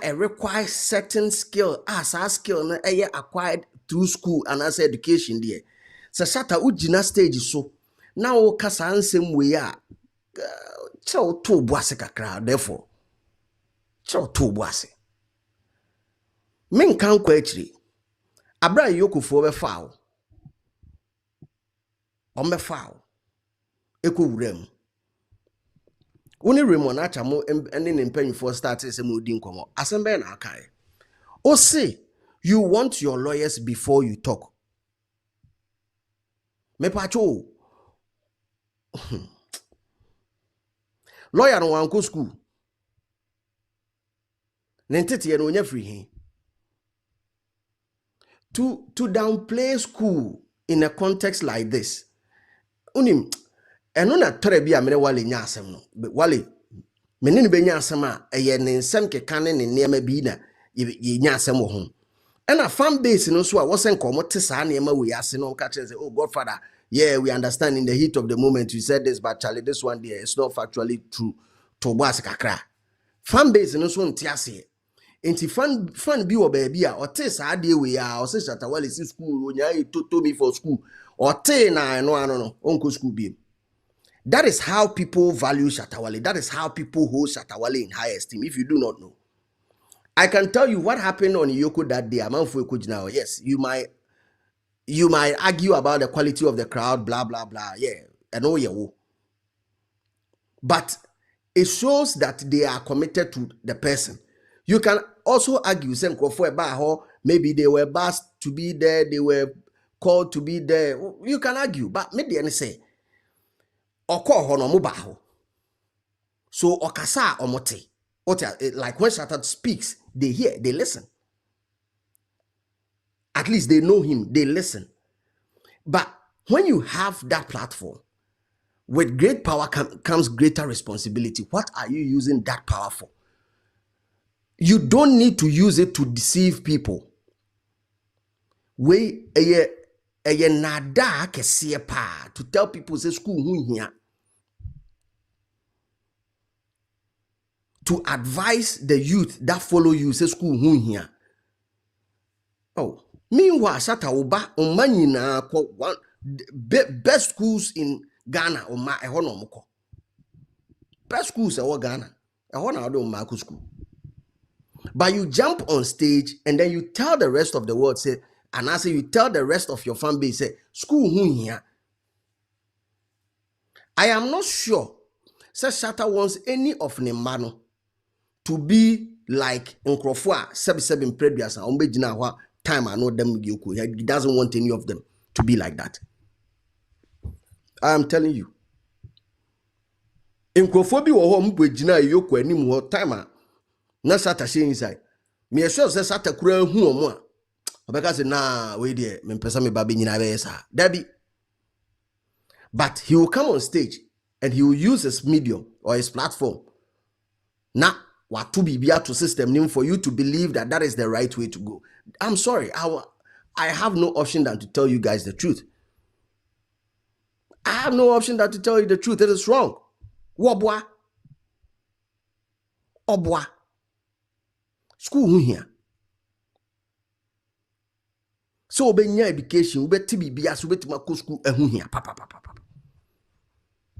Require certain skill. As a skill na acquired through school and as education there. So Shatta ujina stage so now kasa ansem we chow to boase kakra. Therefore, chow to boase. Men kan kwa actually. Abra yoku for be foul. Ombe foul. Eko urem. Uni Raymond Achamo ending in paying for starters and moving como. Assemble na akai. O say you want your lawyers before you talk. Me pacho. Lawyer no wanko school. Nentete no nya free hin. To downplay school in a context like this. Unim eno na tore bia mere Wale nya asem no. Wale menini be nya asem a eye ne nsem keka ne ne niam bi na ye nya asem wo ho. And a fan base no so a wasn't come to sa niam we ase no ka say, oh Godfather, yeah, we understand in the heat of the moment you said this, but Charlie, this one there is not factually true. To boas kakra. Fan base no so ntiase. Enti fan bi wo baby a o te sa de we a o se Shatta Wale si school onya to me for school. O te na no onko school bi. That is how people value Shatta Wale. That is how people hold Shatta Wale in high esteem, if you do not know. I can tell you what happened on Yoko that day. Now, yes, you might argue about the quality of the crowd, blah blah blah. Yeah, I know you. But it shows that they are committed to the person. You can also argue, saying maybe they were asked to be there, they were called to be there. You can argue, but maybe any say, so okasa omote. Like when Shatta speaks, they hear, they listen. At least they know him, they listen. But when you have that platform, with great power comes greater responsibility. What are you using that power for? You don't need to use it to deceive people. We nada kesiye pa to tell people say school hu here. To advise the youth that follow you say school hu here. Oh, meanwhile, Shatta Uba na one best schools in Ghana or ma ehonomoko. Best schools are Ghana. Ehona school. But you jump on stage and then you tell the rest of the world, say, and I say you tell the rest of your fan base, say, school who here. I am not sure, says Shatta wants any of Nemano to be like Nkrofua, Sebi previous and Ombejina time I know them. He doesn't want any of them to be like that. I am telling you. Nkrofua bi wo ho mbejina yoko anim ho time na Shatta she inside. Me sure say Shatta kura hu omo a. Obeka say na we dey me pesa me ba be nyina be yesa. Dabi. But he will come on stage and he will use his medium or his platform. Na what to be to system name for you to believe that that is the right way to go. I'm sorry. I have no option than to tell you guys the truth. I have no option than to tell you the truth. It is wrong. Wabwa. Obwa. School here. So obenya education, ubeti bibia, so ubeti mako school here. Papa.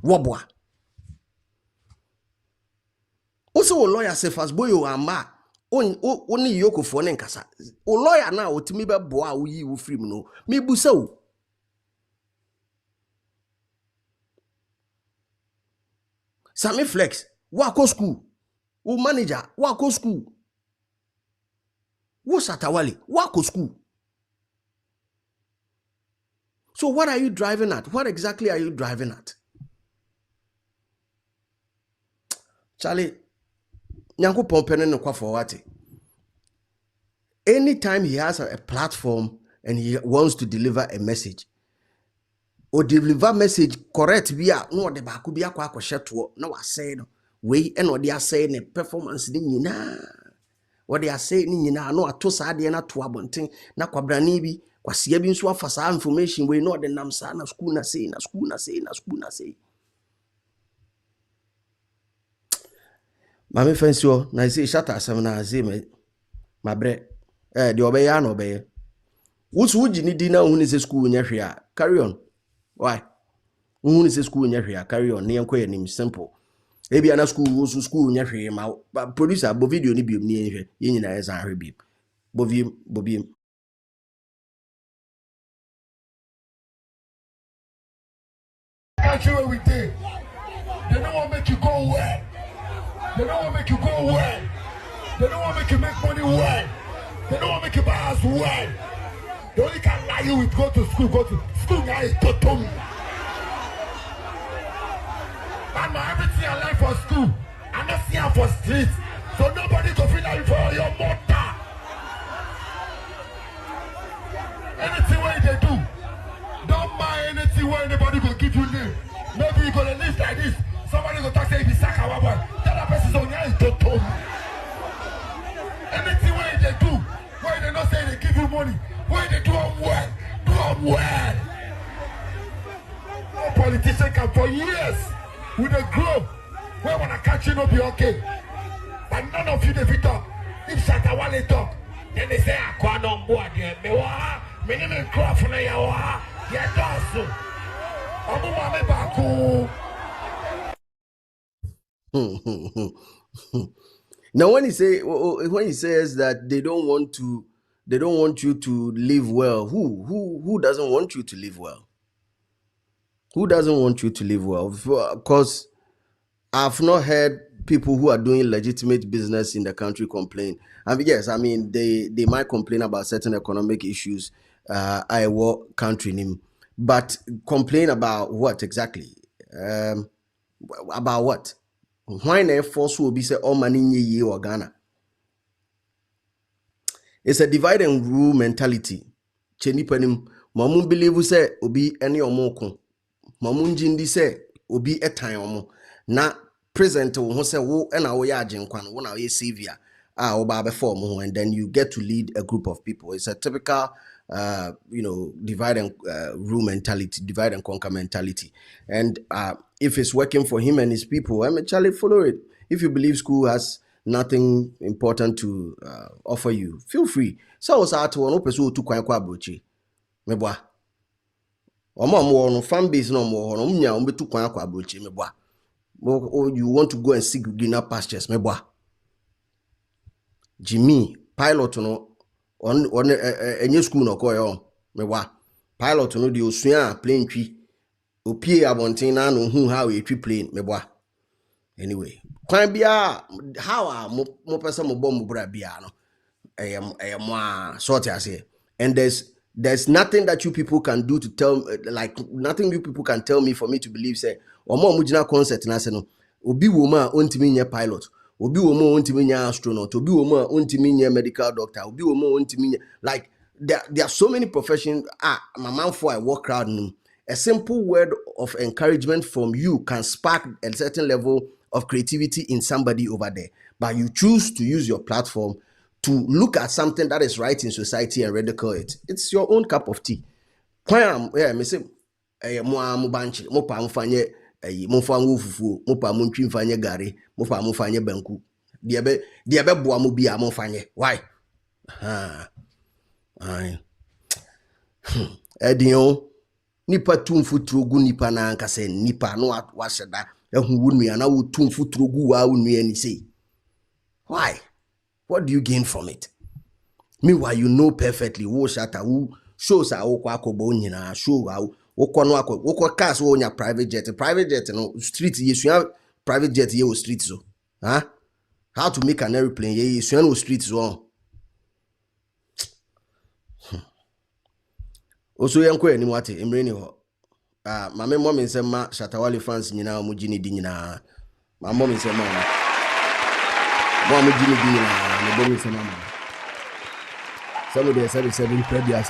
Wabwa. Also, a lawyer say fast boy o ama. Only yoko for nkasa. O lawyer na otimi be boa wo yi wo free no. Me busa o. Sami Flex, wako school. O manager, wako school. Wo Shatta Wale, wako school. So what are you driving at? What exactly are you driving at? Charlie, nyanko pompene no kwa forward. Anytime he has a platform and he wants to deliver a message, or deliver message correct via no de ba ko bia kwa akosheto na wa say no we e no de asay ne performance ni nyina what they are saying ni nyina no ato sa de na to abonten na kwabrani bi kwasia bi nso afasa information we no de nam sa na school na say mame fancy o na say Shatta asem na say me mabre de obeya na obeye wusu uji ni di na hu ni say school nya hwe a carry on. Why? Who is school in your carry on near name simple. Maybe an school in your ma producer bo video ni bi near yin as I rebi. Bovim. Country where we did. They don't want to make you go well. They don't want to make you go well. They don't want to make you make money well. They don't want to make you buy house well. They only can lie you with go to school now is totum. Man, everything I like for school, I'm not seeing for streets. So nobody go feel like for your mother. Anything what they do, don't mind anything what anybody go give you name. Maybe you gonna live like this. Somebody go talk say be sack our boy. Tell that person on here is totum. Anything what they do, why they not say they give you money, why they do them well. No politician can for years with a globe where when I catch you, no be okay. But none of you, the Victor, if Shatta Wale talk, then they say, I can't on board here. Me name is Crawford, yeah, that's Now when he says that they don't want you to live well, who doesn't want you to live well? Who doesn't want you to live well? Because I've not heard people who are doing legitimate business in the country complain. I mean, yes, I mean they might complain about certain economic issues. I work country name, but complain about what exactly? About what? Why na force will be say all money ye or Ghana? It's a divide and rule mentality. Cheni penim mamun believe say obi any omoko. Mamun jindi say obi etan omo. Na present wo say wo na wo ya agenkwan wo na wo savior oba before mo, and then you get to lead a group of people. It's a typical divide and rule mentality, divide and conquer mentality. And if it's working for him and his people, I'm actually follow it. If you believe school has nothing important to offer you, feel free. So I was out to one person to kwa brochi. Meboa. Omo fan base no mo no nya ombetu kwa brochi meboa. Or you want to go and seek greener pastures, meboa. Jimmy pilot no on any school no koyo meboa. Pilot no di osua plane twi opie abonten na no hu how e twi plane meboa. Anyway, kwan bia how mo person mo bom bra bia no mo sort ase. And there's nothing that you people can do to tell, like nothing you people can tell me for me to believe say omo mujina concert na se no obi wo ma ontimi nye pilot, obi wo ma ontimi nye astronaut, obi wo ma ontimi nye medical doctor, obi wo ma ontimi nye, like there are so many professions. My man for I work crowd. A simple word of encouragement from you can spark a certain level of creativity in somebody over there. But you choose to use your platform to look at something that is right in society and ridicule it. It's your own cup of tea. Me say mo banchi, mo pa mfanye mo fa ngufufu, mo pa mo ntwi mfanye gari, mo pa mo mfanye banku. Die be boa mo bia mo mfanye. Why? Edion nipa tumfuturo gu nipa na anka se nipa no washeda ehu wunu na wo tumfuturo gu wa wunu ani say. Why? What do you gain from it? Meanwhile, you know perfectly wo Shatta who shows how kwakobo nyina show how wo cars wo nya private jet no street yesu private jet ye wo street so. How to make an airplane ye yesu no street so. Also yanko ani wate emre ni ho. Mama mom say ma Shatta Wale fans nyina mo gini di nyina. Ma mom say ma mo gini di nyina no bo say ma. Some of the 77 previous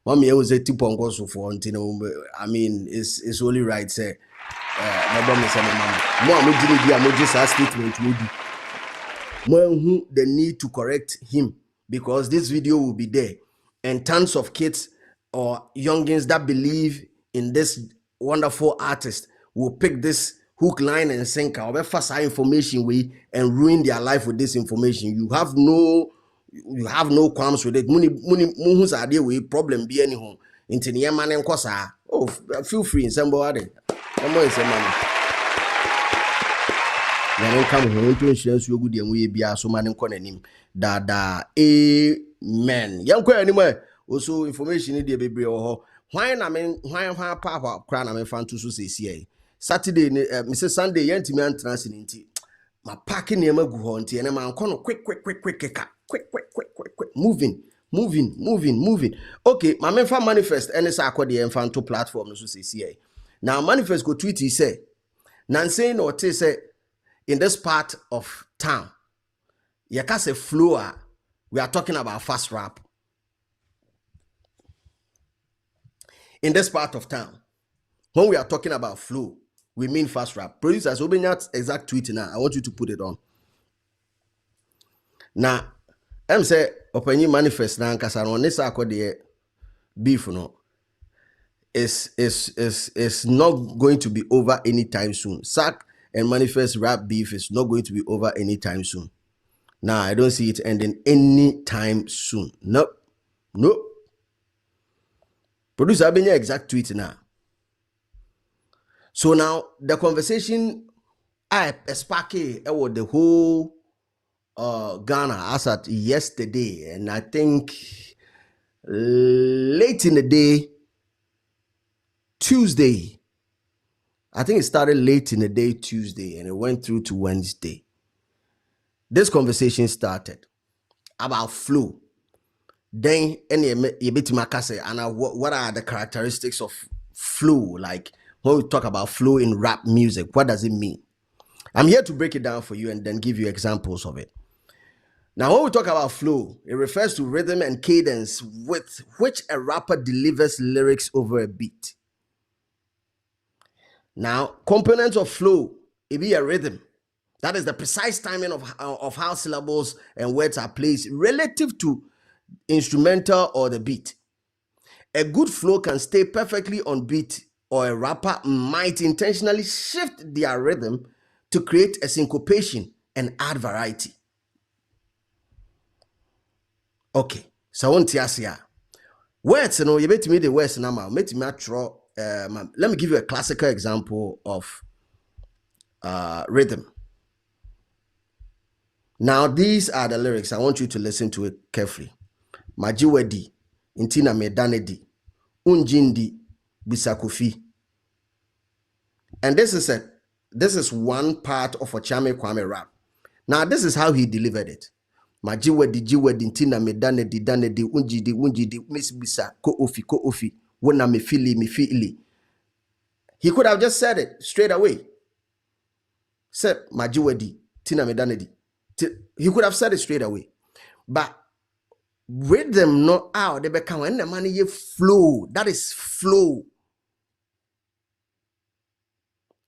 mommy was a tip on goes for until I mean it's only right say my mom say mama mo gini di amoji sa statement maybe. Mo who the need to correct him because this video will be there and tons of kids or youngins that believe in this wonderful artist will pick this hook, line, and sinker or first information way and ruin their life with this information. You have no qualms with it. Muni idea we problem be anyhow. Into the man and kosa. Oh, feel free in somebody. Come on, say man. Now come home to insurance you good and we be so man and him. Dada amen. Young queer anyway. Also information in the baby or why papa crown I fan to say Saturday Mr. Sunday yentimi antransinti ma parking near magu honti and man kono quick moving. Okay, my man manifest and it's akodi and fan to platform so say now manifest go tweet he say Nancy or say in this part of town yakase floor we are talking about fast rap. In this part of town, when we are talking about flow, we mean fast rap. Producers, open that exact tweet now. I want you to put it on. Now, I'm say open manifest now because I on this the beef no. It's not going to be over anytime soon. Sack and manifest rap beef is not going to be over anytime soon. Now I don't see it ending anytime soon. Nope. Producer Abenya exact tweet now. So now the conversation I spark the whole Ghana as at yesterday, and I think late in the day, Tuesday. I think it started late in the day, Tuesday, and it went through to Wednesday. This conversation started about flow. Then, what are the characteristics of flow? Like when we talk about flow in rap music, what does it mean? I'm here to break it down for you and then give you examples of it. Now, when we talk about flow, it refers to rhythm and cadence with which a rapper delivers lyrics over a beat. Now, components of flow, it be a rhythm. That is the precise timing of how syllables and words are placed relative to instrumental or the beat. A good flow can stay perfectly on beat, or a rapper might intentionally shift their rhythm to create a syncopation and add variety. Okay, so I want to ask you, words, you bet me the words now, let me give you a classical example of rhythm. Now, these are the lyrics. I want you to listen to it carefully. Majiwedi, intina medanedi, unjindi, bisakufi. And this is one part of a Chame Kwame rap. Now, this is how he delivered it. Majiwedi, jiwedi, intina medanedi, danedi, unjidi, miss bisa, ko ofi, wona me fili. He could have just said it straight away. Said majiwedi, tina medanedi. He could have said it straight away. But rhythm not out, they become when the money you flow. That is flow.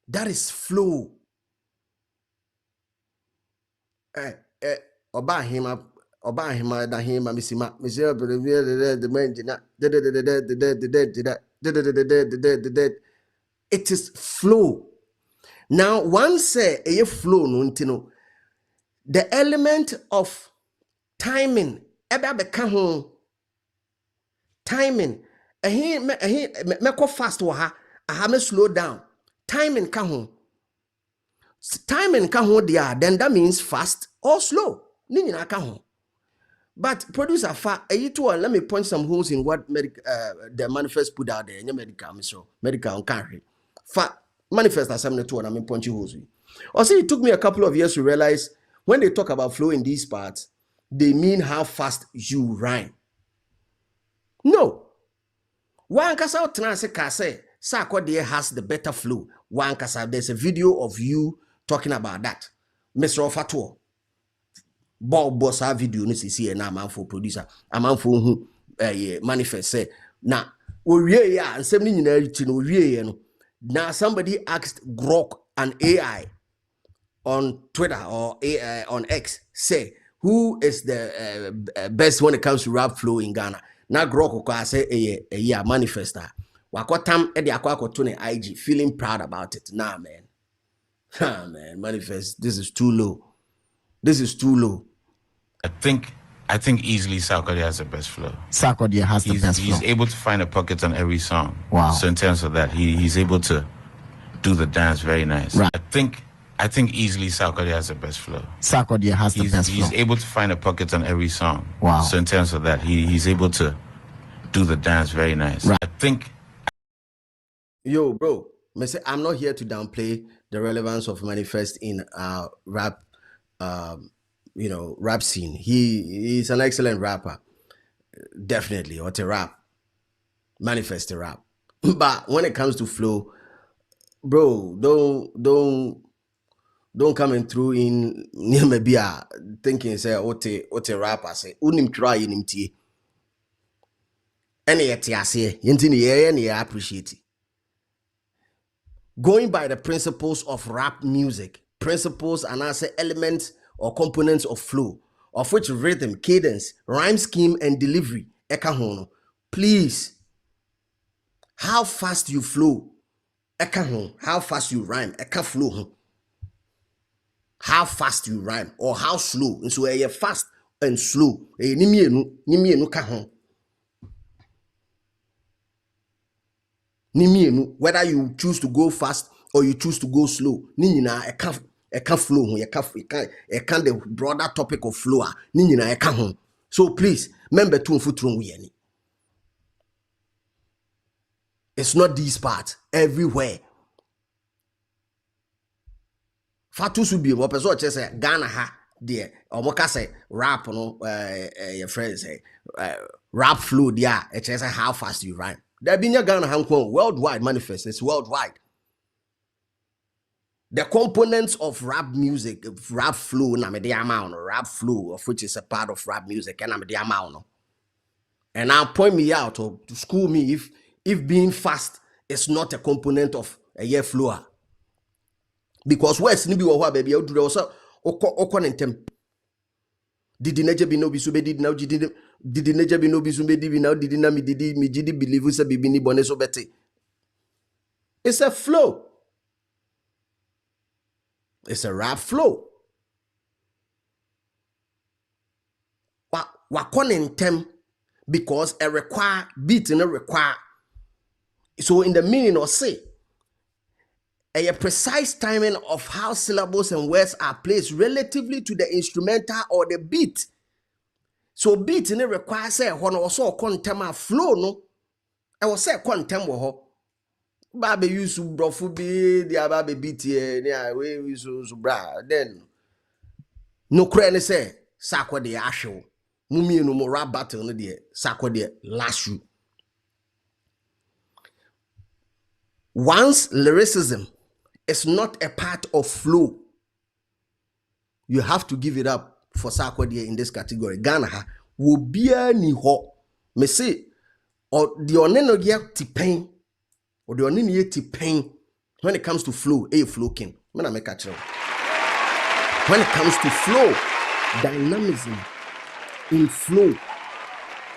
That is flow. Oba hima da hima misima it is flow. Now, once a flow no the element of timing timing me fast wa ha me slow down. Timing ka ho dia, then that means fast or slow. Ni nyina ka ho. But producer fa let me punch some holes in what the manifest put out there. Medical on carry. Fa manifest assembly to and I punch holes. Also, it took me a couple of years to realize when they talk about flow in these parts, they mean how fast you rhyme. No. One kasa transe kase Sakwa has the better flow. One kasa, there's a video of you talking about that. Mr. Fatuo. Bob boss video ni see na man for producer. A man for who manifest say. Now, we ya and 70 no. Now somebody asked Grok an AI on Twitter or AI on X, say who is the best when it comes to rap flow in Ghana. Now Grok say yeah manifester. Wakotam edi akwa to IG feeling proud about it. Nah man. Man, manifest. This is too low. This is too low. I think easily Sarkodie has the best flow. Sarkodie has the best flow. He's able to find a pocket on every song. Wow. So in terms of that, he's able to do the dance very nice. Right. I think easily Sarkodie has the best flow. Sarkodie has the best flow. He's able to find a pocket on every song. Wow. So in terms of that, he's able to do the dance very nice. Right. Yo, bro, I'm not here to downplay the relevance of Manifest in rap, rap scene. He's an excellent rapper, definitely. Or to rap, Manifest to rap. But when it comes to flow, bro, don't come through in maybe thinking say what a rapper say unim try in tie. Any etiase, yentini appreciate it. Going by the principles of rap music, principles and also elements or components of flow, of which rhythm, cadence, rhyme scheme, and delivery, ekahono. Please, how fast you flow, ekahono. How fast you rhyme, eka flow. How fast you rhyme or how slow. And so you're fast and slow. Nimienu kahon. Whether you choose to go fast or you choose to go slow, e can flow, e can the broader topic of flow. Ni nyina e ka ho. So please, remember to mfutru we ani. It's not this part everywhere. Fatu su bi mo person che say Ghana ha there omoka say rap no your friends say rap flow there it say how fast you rhyme. There be nya Ghana ha worldwide manifest, it's worldwide. The components of rap music, rap flow, na me de amount, rap flow, of which is a part of rap music, and I'm the amount. And now point me out or to school me if being fast is not a component of a year flow. Because West Nibi or baby, you do also or contem. Did the nature be no be sube did now did the nature be no be sube did now did me did me did believe us a bibini boneso bete. It's a flow. It's a rap flow. What contem because a require beat and a require. So in the meaning or say a precise timing of how syllables and words are placed relatively to the instrumental or the beat. So beat in it requires say when also contem flow no. I was say contem wo Baby use brofu be the baby beat here near we so bra then no credit say sakwa de asho mumie no more rap battle no de sakwa de last you. Once lyricism is not a part of flow, you have to give it up for sakwa de in this category. Ghana ha will be ni ho me say or the oneno get tipen or the only pain when it comes to flow, flow king. When I make a choice. When it comes to flow, dynamism in flow,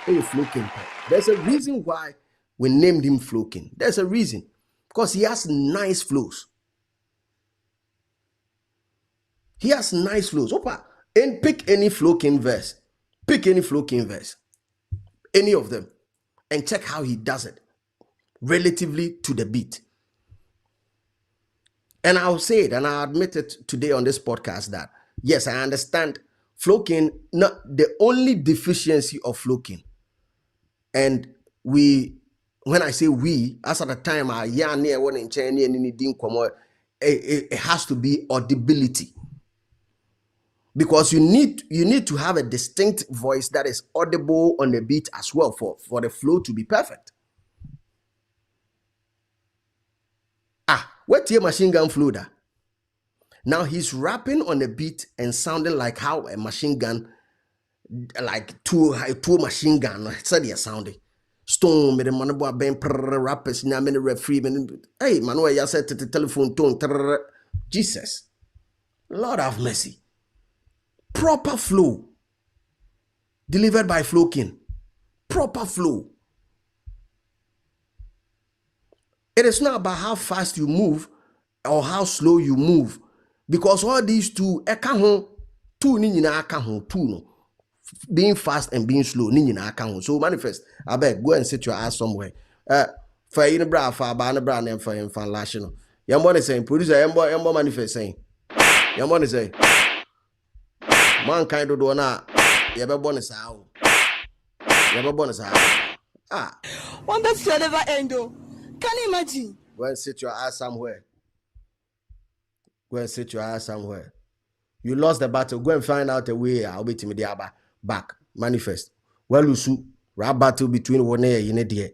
flow king. There's a reason why we named him Flow King. There's a reason. Because he has nice flows. He has nice flows. Opa, and pick any Flow King verse. Pick any Flow King verse. Any of them. And check how he does it. Relatively to the beat. And I'll say it, and I admit it today on this podcast that, yes, I understand Flow King, not the only deficiency of Flow King. And when I say we, as at the time, it has to be audibility. Because you need to have a distinct voice that is audible on the beat as well for the flow to be perfect. What's your machine gun flow da? Now he's rapping on the beat and sounding like how a machine gun, like two machine gun, said he sounding. Stone me the money boy ben rappers now many referee hey man why you said to the telephone tone Jesus Lord have mercy. Proper flow delivered by Flow King. Proper flow. It is not about how fast you move or how slow you move, because all these two being fast and being slow so manifest. I beg, go and sit your ass somewhere. For you bra for bra and for him for lashing. Young boy is saying producer young boy manifest saying young boy is saying mankind do na you be bonus how you be bonus how One best will never end though. Can you imagine? Go and sit your ass somewhere. Go and sit your ass somewhere. You lost the battle. Go and find out a way. I'll be timid back. Manifest. Well, you see, rap battle between one year in a day.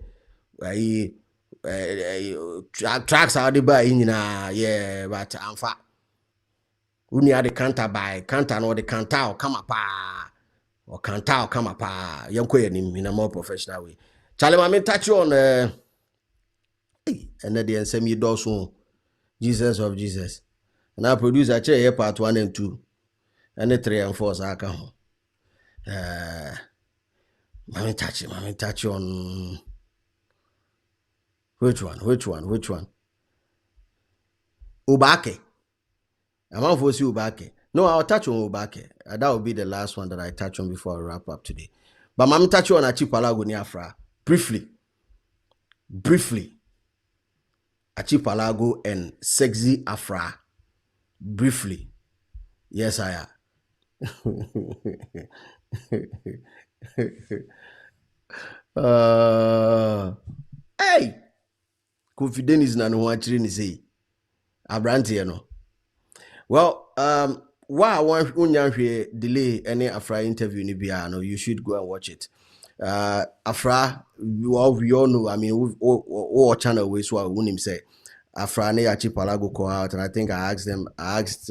Tracks are the buy in yeah, but I'm fat. We need the counter by counter or the counter come up or counter come up. Young queen in a more professional way. Charlie, I mean, touch you on and then they send me also Jesus of Jesus. And I produce a chair part 1 and 2. And the 3 and 4 I come. Mommy touch on which one? Ubake. I'm on for you Ubake. No, I'll touch on Ubake. That will be the last one that I touch on before I wrap up today. But mommy touch on Achipalago Niafra. Briefly. Achipalago and Sexy Afra. briefly. Yes, I am. Hey, confidence na no watching ni say. Abrante no. Well, why I want unya delay any Afra interview ni bia no, you should go and watch it. Afra, we all know. I mean, all channel ways so I wouldn't him say Afra ne yachi Palago go out, and I think I asked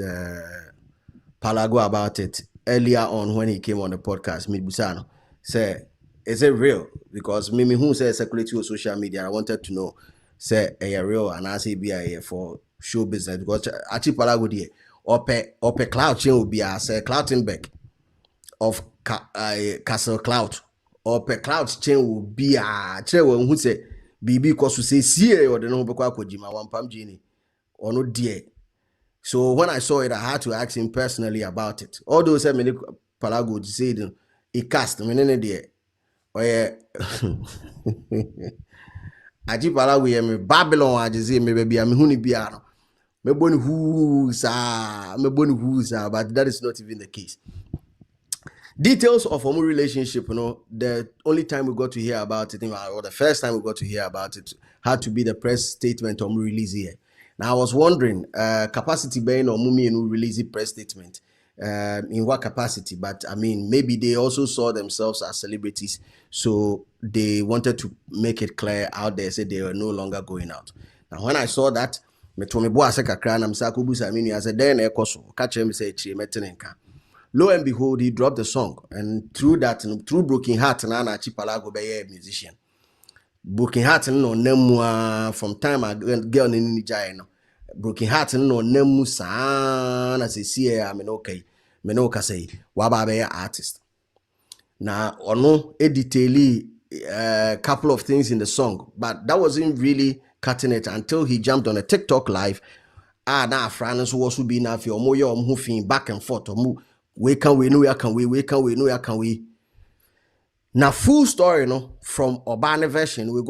Palago about it earlier on when he came on the podcast. Midbusano say, is it real? Because Mimi who says circulating on social media, I wanted to know say a real and I say be for show business because achi Palago die or cloud chain will be as a Cloutenberg of Castle Cloud. Or per cloud chain will be a chair who say BB cause to say see or the no Jima one pam genie or no dear. So when I saw it, I had to ask him personally about it. All those many Palago said he cast me dear. Oh yeah. Aji Palago me Babylon I just say me baby I'm huni biano. Me boni who's but that is not even the case. Details of our relationship, the only time we got to hear about it, or the first time we got to hear about it, had to be the press statement on release here. Now, I was wondering, capacity being or Mumi and release press statement, in what capacity? But I mean, maybe they also saw themselves as celebrities, so they wanted to make it clear out there, said they were no longer going out. Now, when I saw that, I said, then catch him say, lo and behold, he dropped the song, and through that, through Broken Heart, and Anna Chipalago be a musician. Broken Heart no nemu from time I girl in Nigeria. Broken Heart no nemu sana se see I mean okay. Me no ka say waba be artist. Now ono detail couple of things in the song, but that wasn't really cutting it until he jumped on a TikTok live. Na France was be na fi omo ye omo fin back and forth omo. We can we know ya can we can we know ya can we. Now full story from Obana version we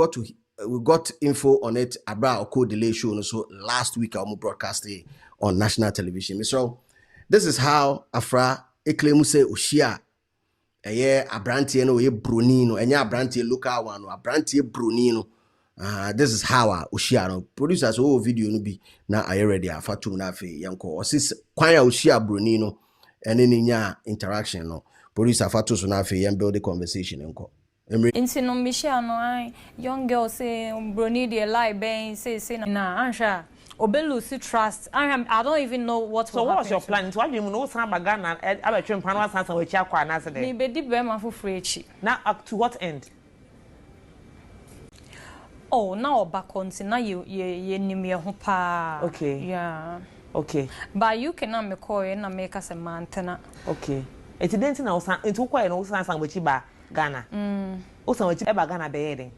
got info on it about a delay show so last week I broadcast it on national television. So this is how Afra claim say Oshia Abranti no Bruni no enya Abranti local one no Abranti Bruni no. This is how Oshia producers video no be na I ready afatum na fe yanko osis kwan ya Oshia Bruni no and then interaction no producer fatu so na fe build the conversation enko inti no mishia no ai young girl say brony dey lie ben say na ansha obelu see trust I don't even know what so what's your plan to you know san baga na abetwe mpan wa san wachi akwa na se dey me be di be ma foforo echi now up to what end oh now back on na ye nim ye ho pa okay yeah okay but you cannot me call na make us a mantena okay it didn't na usan it kwa no usan san wachi ba Ghana usan wachi ba Ghana be yeden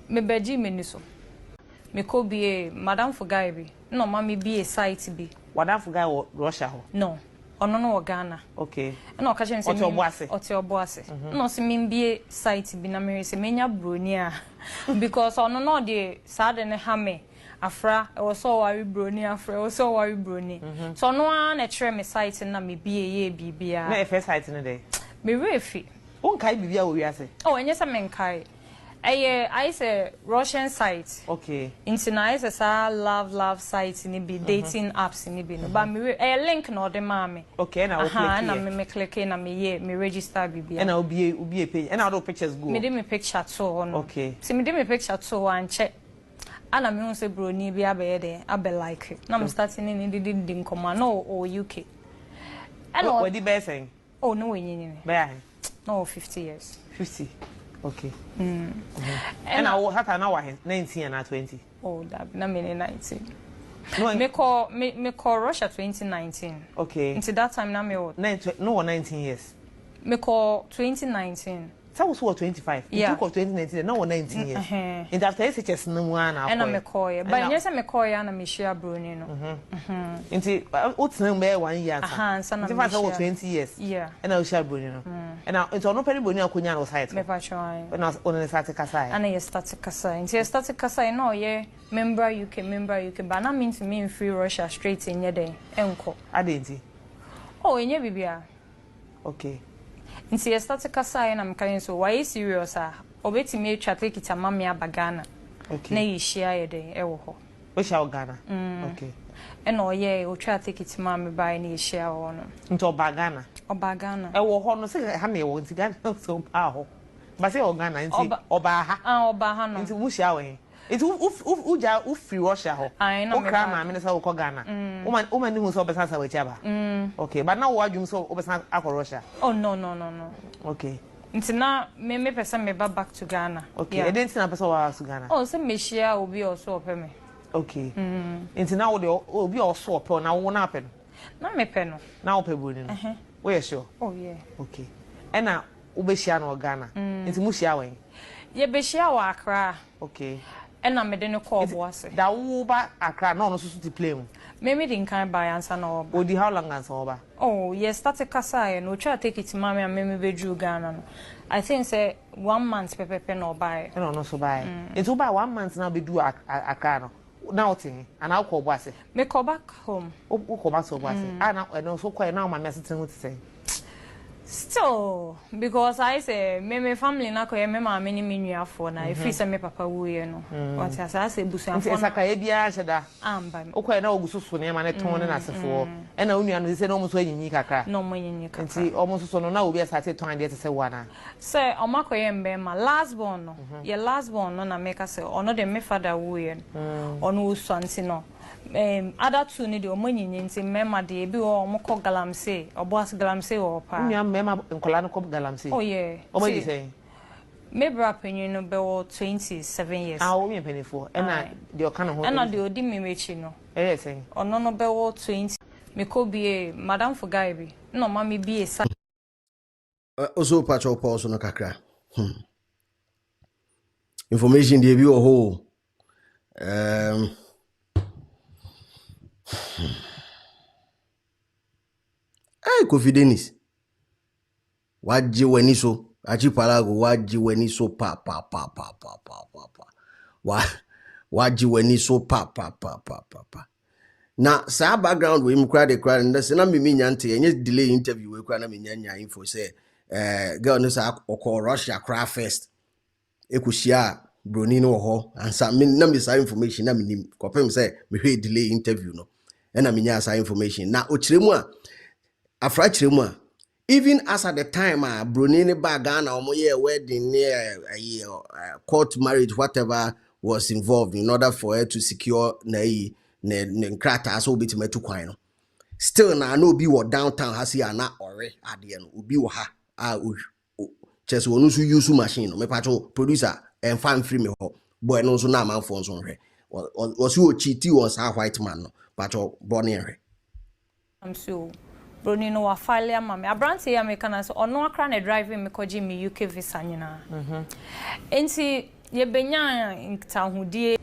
me beji meniso me ko be madam for guy bi no mama be a site bi madam for guy Russia ho no ono no Ghana okay na o ka chen se oti oboase no se me be site bi na me se menya broni a because ono no de sad ne ha me Afra so worry broni Afra so worry broni so no na chere me site na me be ye bibia na first site no dey me refi won kai bibia wo wiase oh enye se men kai I say Russian site okay intina is a love site ni be dating apps ni be no but me link no de mama okay na click na me click na me register bibia na obi a page and how do pictures go me dey me picture to no okay see me dey me picture to and check ana me say broni bi abede abe like na me starting in the nkoma no o UK and what the best thing oh no we nyini no 50 years 50 okay and I will have an hour 19 and 20 oh that na me 19 me call Russia 2019 okay until that time na me no 19 years me call 2019 That was 25. Yeah. It took 2019. Now 19 years. And after SHS no one. And I'm a coy. But yes, I'm a coy and I'm a share bruni. Into what's name 1 year. Son of 20 years. Yeah. And I'll share bruni. And now it's on open bruni Kunya site. Me try. But now on the static aside. And I static aside. Into static aside, no, yeah. Member UK, but I mean to me in free Russia straight in your day. Enko. I didn't. Oh, in your bibia. Okay. Nti static aside na mkan so why serious obeti me twa take it amame abagana okay na yishia yede ewo ho we shall Ghana okay e na oye o twa take it mame bai na yishia ho no nti obagana ewo ho no se ha me wo nti Ghana so ba ho ba se o Ghana nti oba ha oba ha no nti mu shia we it uja free Russia ho o kra ma me say o Ghana woman ni hu so obesa sa we chiaba okay but now wadwum so obesa akọ Russia oh no okay nti na me person me back to Ghana okay e didn't na person wa to Ghana oh say me share obi also ope me okay nti na wo de obi also ope na wo na ape na me pe no na ope boni no we sure oh yeah okay e na wo be share no Ghana nti mu share we ye be share wa Accra okay and I'm medeni call boss. That Uba Accra no so to play. Maybe didn't kind by answer no. Odi how long answer over? Oh, yes, start a casa no try take it to mommy and maybe be Ghana. I think say 1 month pepe no buy. No so buy. It will buy 1 month now be do Accra no. Now thing and I'll call boss. Me call back home. Oh, call back so boss. I know so quite now my message to say. Still, because I say, me family na koye me ma me ni menua for na if say me papa wuye no. What I say busuan for. Esa ka e bia hyeda. Amba me. Okoye na ogususu ne ma ne ton ne nasefo. E na onua no say no mo so anyinyi kakra. No mo anyinyi kakra. Nti omo so no na obi asate ton ade say wana. Say omakoye mbe ma last born no. Ye last born no na make say ono de me father wuye no. Ono usuanti no. Other two need o manyinyi nti mema de bi o moko galamse oboas galamse o pa nua mema nkola no ko galamse oh yeah o mayi say me bra penyin no be 27 years o me penifo e na de o kan ho e na de odi me mechi no say ono no be 20 me ko bie madam for guy bi no ma me bie sa also patrol pause no kakra information dey bi o ho Kofi Dennis waji weni so achi palago waji weni so pa waji weni so pa na sa background we mkra de kra nda se na me nyante enye delay interview we kra na me nyanya info say girl no sa okọ Russia kra first ekushia broni no ho ansa me na me sa information na me nim kopem say me hwe delay interview no na me nya sa information na ochiremu a afra chiremu a even as at the time broni ne ba Ghana omo ye wedding near court marriage whatever was involved in order for her to secure ne nkrata so obitima tu kwan no still na obi wo downtown ha si ana ore ade no obi wo ha chese wonu so use machine no me pacho producer and fan free me ho boy no so na man phone so hwe was you cheaty was a white man no pacho born here I'm so broni no wa file ama me abrante ya me kana so ono akra na driving me koji me UK visa nyina enti ye benya ntahudie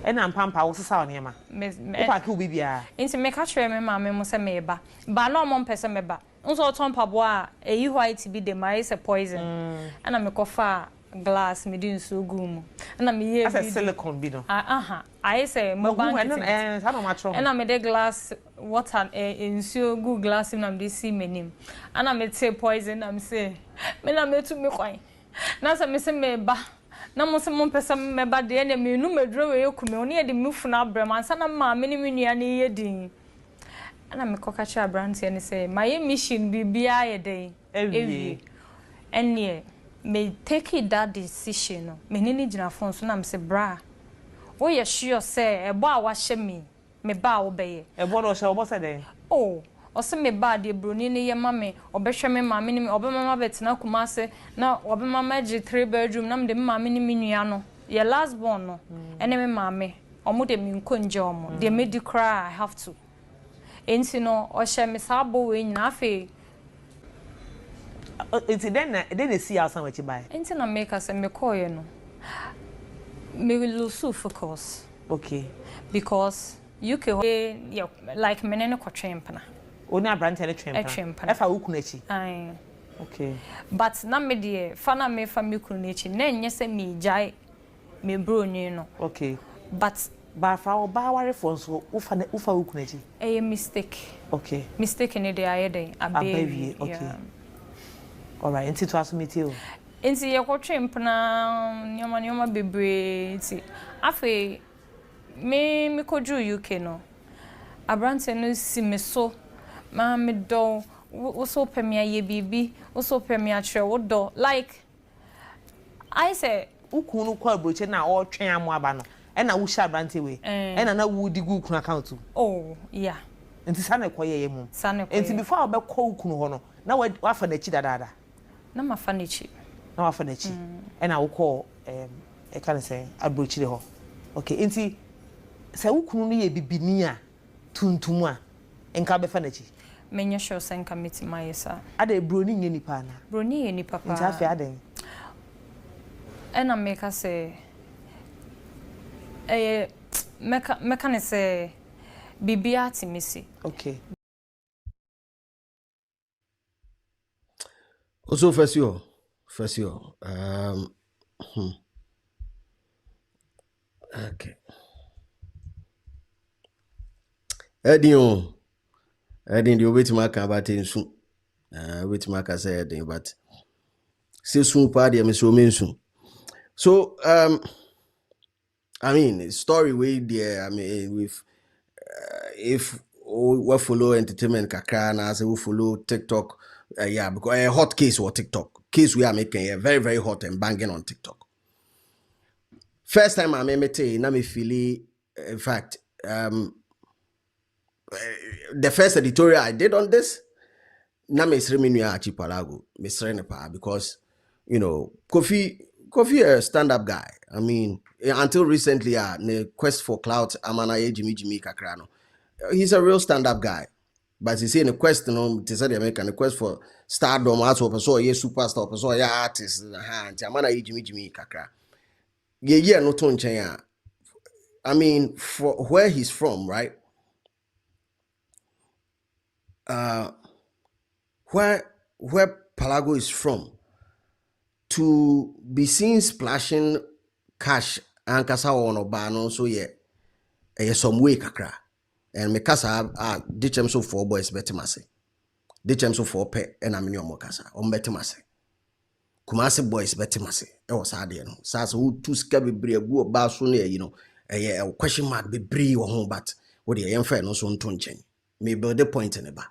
e na mpampa wo sesa one ma wo pa ki bibia enti me ka kire me ma me mo se me ba no mo mpese me ba nso ton pabo a eyi white bi de mai se poison ana me kofa glass me din so gum ana me ye bi silicone bi no I say mo bank sa no ma tro ana me de glass water insure go glass na me de see menim ana me take poison am say me na me tu me kwan na sa me se me ba na mo se mo pesa me ba de na me nu medro we yekume oni e de mufu na abram ansa na ma me ni menua ne ye din ana me koka cha brand ne say my mission bibia ye den ewie enie me take that decision no me ni gina phone so na me say bra wo ye sure say ebo a wa hye me ba wo be ye ebo no hye obo say den oh ose me ba de broni ne ye mame obehwe me mame ni obemama betina kumase na obemama gi 3 bedroom na me de mame ni menua no ye last born no ene me mame omo de me nkonje omo de me di cry I have to enti no o hye me sabo we nyina afi It's then they see us and what you buy. Into na make us me call you no. Me will lose focus. Okay. Because you can like menene kwa trampana. Only a brand tele trampana. If I ukunechi. Aye. Okay. But na me de fana me fa me kunechi na nyese me jai me bro ni no. Okay. But fa oba ware for so ufa ukunechi. A mistake. Okay. Mistake in the ayede a baby. Okay. Yeah. All right. Into to ask me too. Into ye kwa trampana nyoma bebre ti. Afi me koju UK no. Abrante no si me so ma me do wo so pemia ye bibi wo so pemia kire wo do like I say ukunu kwa broche na o twen amoaba no e na wo sha abrante we e na wo digu ukunu account. Oh yeah. Nti sa na koye ye mum. Nti before wo be ko ukunu ho no na wa fa na chi dada. Na ma fa na chi. Na wa fa na chi. E na wo ko e kan say abrochi ho. Okay, nti sa ukunu no ye bibini a tuntum a enka be fa na chi. Menya sure sen committee my sir. Ade broni nye nipa na. Broni ye nipa pa. Nti afi ade. Ena make us say meka ne say bibia timisi. Okay. Also first year. Okay. Eddie the wait my can about in soon. Wait my can say Eddie, but still soon party I'm so mean soon. So I mean story way there. I mean with if we follow entertainment kakra na say we follow TikTok, yeah, because a hot case or TikTok case we are making very very hot and banging on TikTok. First time I met na me feel in fact the first editorial I did on this na me sre me nua Achipalago me sre ne pa because you know Kofi a stand-up guy. I mean until recently the quest for clout amana Jimmy kakra no. He's a real stand-up guy. But he say in the quest, you know, to say the American the quest for stardom, also person, yeah, superstar, person, yeah, artist, and Amana Jimmy kakra. Yeah, no tone change. I mean, for where he's from, right? Where Palago is from, to be seen splashing cash and kasa on obano, so yeah, some way kakra. And me kasa dichem so for boys betemase. Dichem so for pe and I'm your mokasa on betemase. Kumase boys betemase. It was hard, you know. Sasa who too scared be go ba so near, you know. A question mark be bree or home, but what the young friend also on tonchen. Maybe the point in the bar.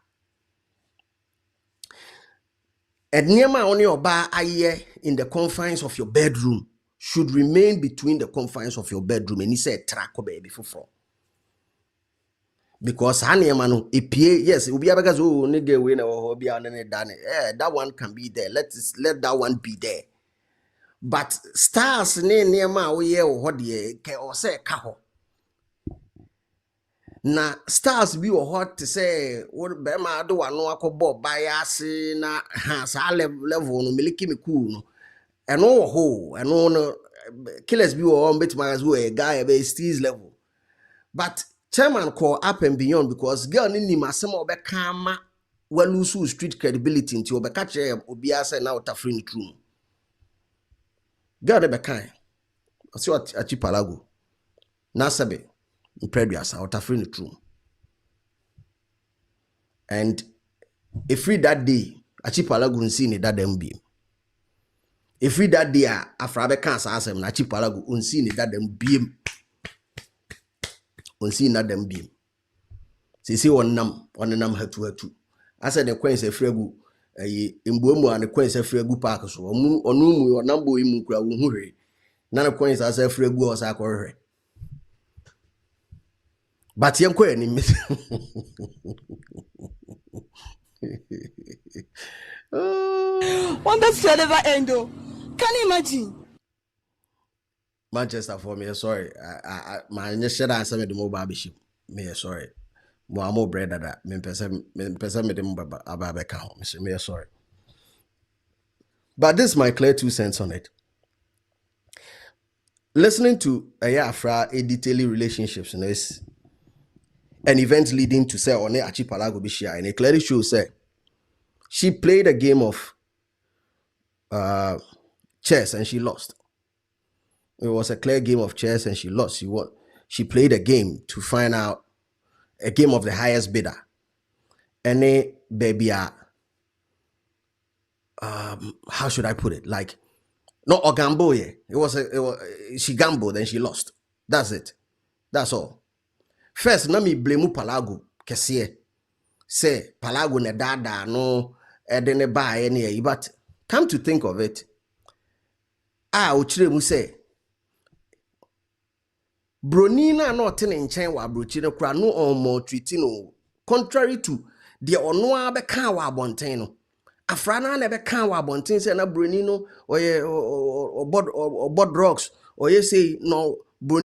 And near my only or bar aye in the confines of your bedroom should remain between the confines of your bedroom. And he said track baby for. Because Haniamano, yes, it will be a because nigga winner or be on any done. That one can be there. Let that one be there. But stars near my way or what ye or say caho. Na stars be or hot to say what Bema do one no bob by us na has a level no miliki me cool. And no ho and no killers be or on bit my as a guy a steez level. But chairman call up and beyond because girl nini masema obekama walusu street credibility nti obeka che obia say na utafri ni true girl de bekan osi Achipalago na sabe impreduasa utafri ni true and if free that day Achipalago nsi ni dada mbi if free that day afra bekan sa asem na Achipalago nsi ni dada mbi on see na dem bim. See on nam hatu. I said the queen say fregu imbuemu and the queen say fregu park so onumu or nambo imu kura wuhure. Na the queen say fregu or sakore. But yam kwe ni miss. Wonder to never end. Can you imagine? Manchester for me, sorry. My initial answer me the mobile bishop. Me sorry. More bread that me person me the mobile ababeka home. Me sorry. But this is my clear 2 cents on it. Listening to Afra a detailing relationships and events leading to say on Archipelago Bishia, and it clearly shows say she played a game of chess and she lost. It was a clear game of chess and she lost. She played a game to find out a game of the highest bidder. And baby, how should I put it? Like, not a gamble, yeah. She gambled and she lost. That's it. That's all. First, na me blame Palago, kesiye. Say, Palago ne dada, no, edene ba any, but come to think of it, uchire mu say, Bronina no ten in chain wa brochine kra no on more treating, contrary to the onwa be kan wa bonteno. Afrana never can wa bontin say na Bronino or bod drugs or you say no Bron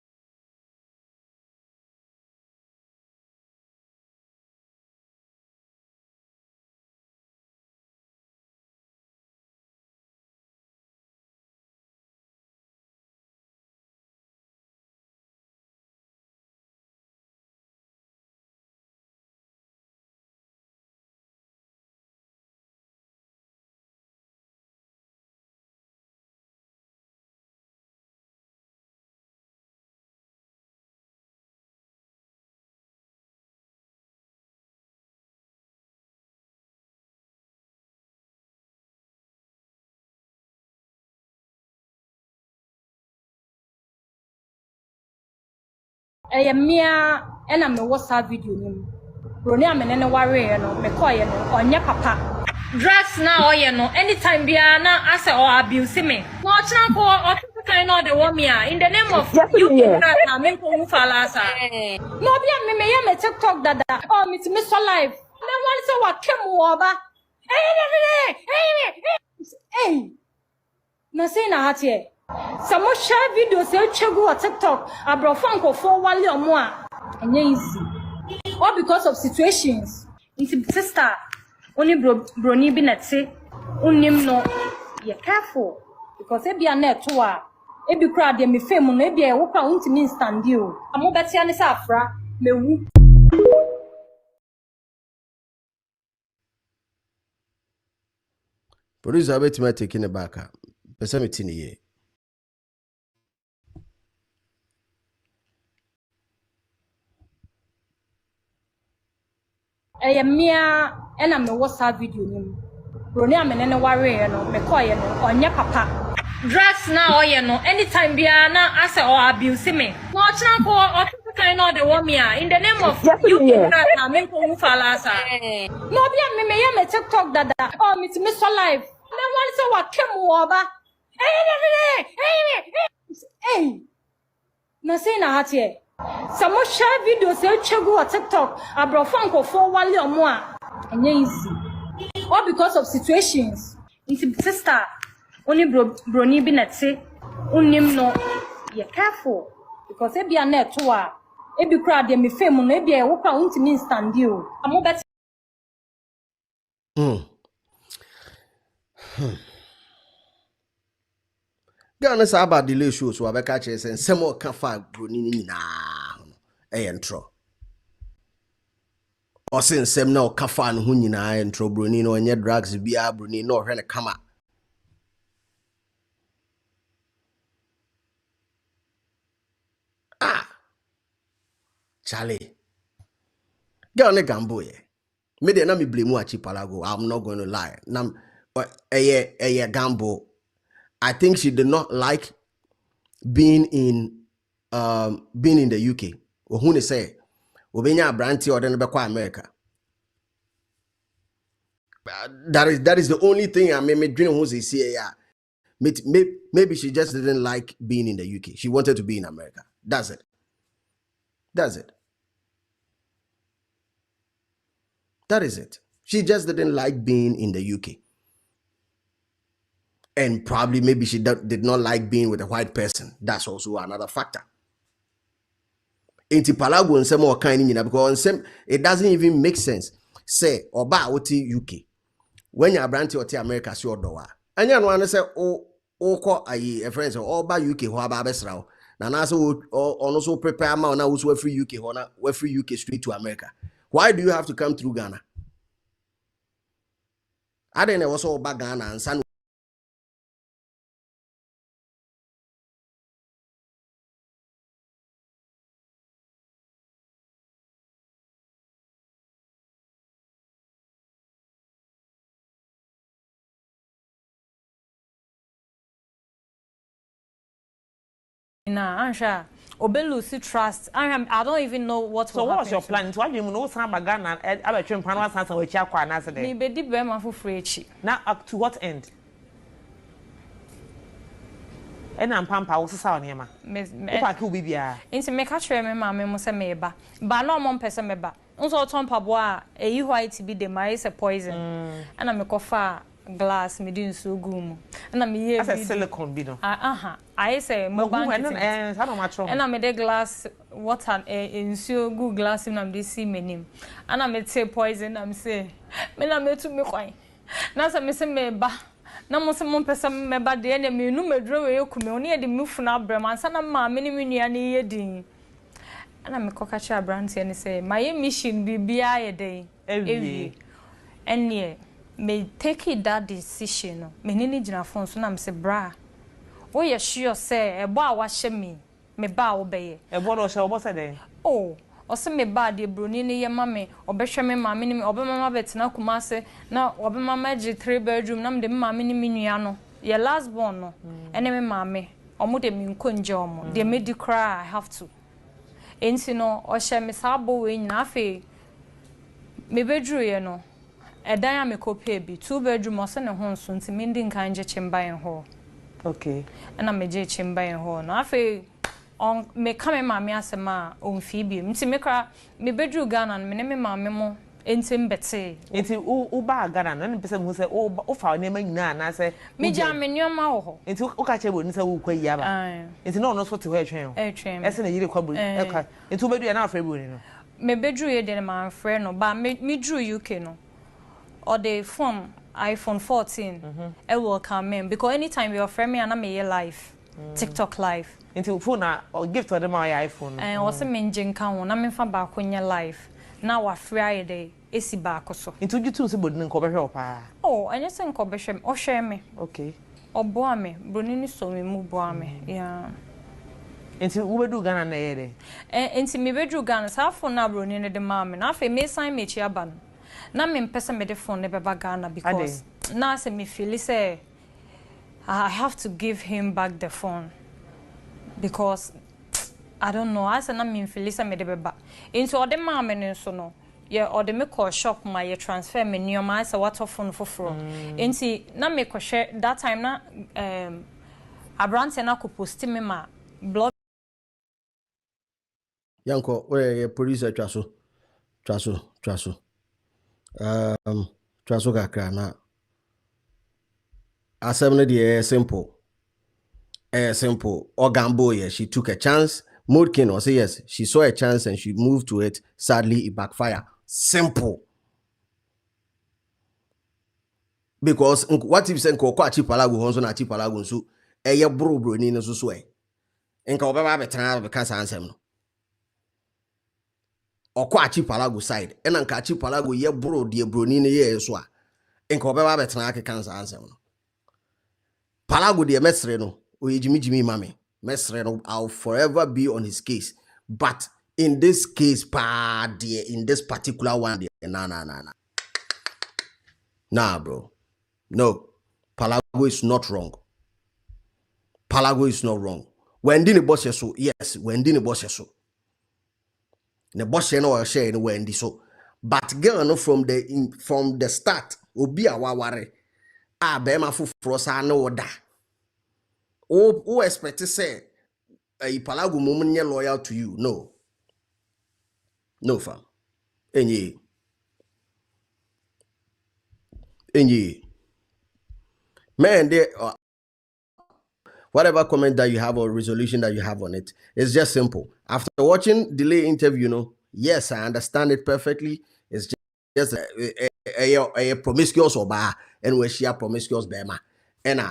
Mia and I'm a WhatsApp video name. Brony amene ware no me call ye no onye papa. Drugs now you know anytime biana ase or abuse me. No chira ko o kind of the woman in the name of you na me ko falasa. No bia me ya me TikTok dada. Oh me to me so live. Na one say wa kemu oba. Hey. Na say na hatie. Some share videos say chego on TikTok abrofanko for wale omo a enye easy. All because of situations. Into sister only brony bi na te unim no be careful because e bia na to a e bi kra de me fame no e bia e wo kra untimi stand you. Amo betia ne sa afra mewu. producer bet me taking it back. Person me tini ye. Mia and I'm a WhatsApp video name. Brony amene ware no me call ye no onye papa. Drugs now you know anytime biana ase or abuse me. No chira ko o kind of the woman in the name of you na me ko falasa. No bia me ya me TikTok dada. Oh me to me so live. Na one say wa kemu oba. Hey. Na say na hatie. Some share videos say chego on TikTok abrofanko for wale omo a enye easy. All because of situations. Into sister only brony bi na te unim no be careful because e bia na to a e bi kra de me fame no e bia e wo kra untimi stand you. Amo bet Ghana say about delay shows so abeka che say some more can fa broni ni na entro. O say sem na o ka fa no ho nyina entro broni no onye drugs bia broni no hwe ne kama. Charlie. Ghana gambo ye. Me de na me blame Archipelago. I'm not going to lie. Nam gambo. I think she did not like being in the UK. Or who say, Obenya Branty or then Bekwa America. That is the only thing I made dream who's say yeah. Maybe she just didn't like being in the UK. She wanted to be in America. That's it. That is it. She just didn't like being in the UK. And probably maybe she did not like being with a white person. That's also another factor. Inti palago and some more kind because it doesn't even make sense. Say oba oti UK. When you branch oti America si odowa. anya no ane say o ko ayi a friend say o ba UK ho aba besra wo na na say ono so prepare ma na wo so free UK ho na we free UK straight to America. Why do you have to come through Ghana? I didn't know so ba Ghana and san Nah, Ansha, Obelusi trust. I don't even know what. So what's your plan? Why do you know some Ghana? I bet you in Panama Sansa with Chakwa and Asade. Me be di bema for free. Now up to what end? And I'm Pampa also saw near ma. If I could be here. Into me catch me mamma must say meba. But no one person meba. Also Tom Pabwa, a white to be the mice a poison. And I'm a coffee glass me doing so gum. And I'm here. As a silicone bidon. I say mobile and I made a glass water in so good glass in I'm this name. And I made say poison, I'm say. Men I made to me quite. Now some say meba. Na mo se mo pesa me ba de na me nu madro we yokume oni e de mufu na abram ansa na ma me ni menua na ye din ana me koka cha brand ye ne say my mission bibia ye den ewie ene me take that decision no me ni gina phone so na me se bra wo ye sure say ebo a wa hye me ba wo be ye ebo do hye obo se den oh ose me ba de broni ne ye mame obehwe me mame ni obemama betina kumase na obemama gi 3 bedroom na me de mame ni menua no ye last born no ene me mame omo de me nkonje omo de me di cry I have to enti no o hye me sabo we nyina afi me bedru ye no edan ya me kopie bi 2 bedroom ose ne ho nso nti me ndi nkan je chimban ho okay na me je chimban ho no afi on me come mama asema on fibi nti me kra me bedru Ghana me me mama mo enti mbete enti u ba Ghana na pese mu se o fa ne ma nyina na se me ja me nyoma wo ho enti o ka che bo ni se wo kwa yi aba enti no so te ho etwen ese na yire kwa bo eka enti u bedru ya na afre bo ni no me bedru ye de ma afre no ba me drew UK no or the phone iPhone 14 e will come in because anytime you offer me and me ye live TikTok live into phone or gift to them my iPhone and was a menjin kan na me fa ba konya live na wa free day esi ba koso into you too se bodin ko behwe opa oh anya se nko behwe o hwe me okay obo ame broni ni so me mu bo ame yeah into we bedu Ghana na ye de into me bedu Ghana sa phone na broni ne de mame na fa me sign me chi aba na me mpesa me de phone ne be ba Ghana because na se me feel say I have to give him back the phone because I don't know I say na me feel say me de beba into all the mama ne so no yeah or the me call shop my ye transfer me nyoma I say what phone for into na me ko share that time na abrante na ko post me ma blog yanko we producer twaso kakra na asem de simple Ogambo, yes, she took a chance. Moodkin was yes, she saw a chance and she moved to it. Sadly, it backfired. Simple. Because what if sen ko achi palagu honso na achi palagu nso eye bro ni no so e. Enka obeba betra be kasa ansem no. Okwa achi palagu side. Ena nka achi palagu ye bro de bro ni ye so a. Enka obeba betra ake kansa ansem no. Palagu de mesre no. Jimmy mami mesre I'll forever be on his case, but in this case in this particular one nah bro, no, Palago is not wrong. When did the boss so yes when did the boss so the boss no share when so but girl no from the start obi a waware be ma foforo sa na oda who expect to say a Palago moment loyal to you? No fam. Enye. Man, whatever comment that you have or resolution that you have on it, it's just simple. After watching delay interview, yes, I understand it perfectly. It's just a promiscuous or bar and where she are promiscuous bema. and a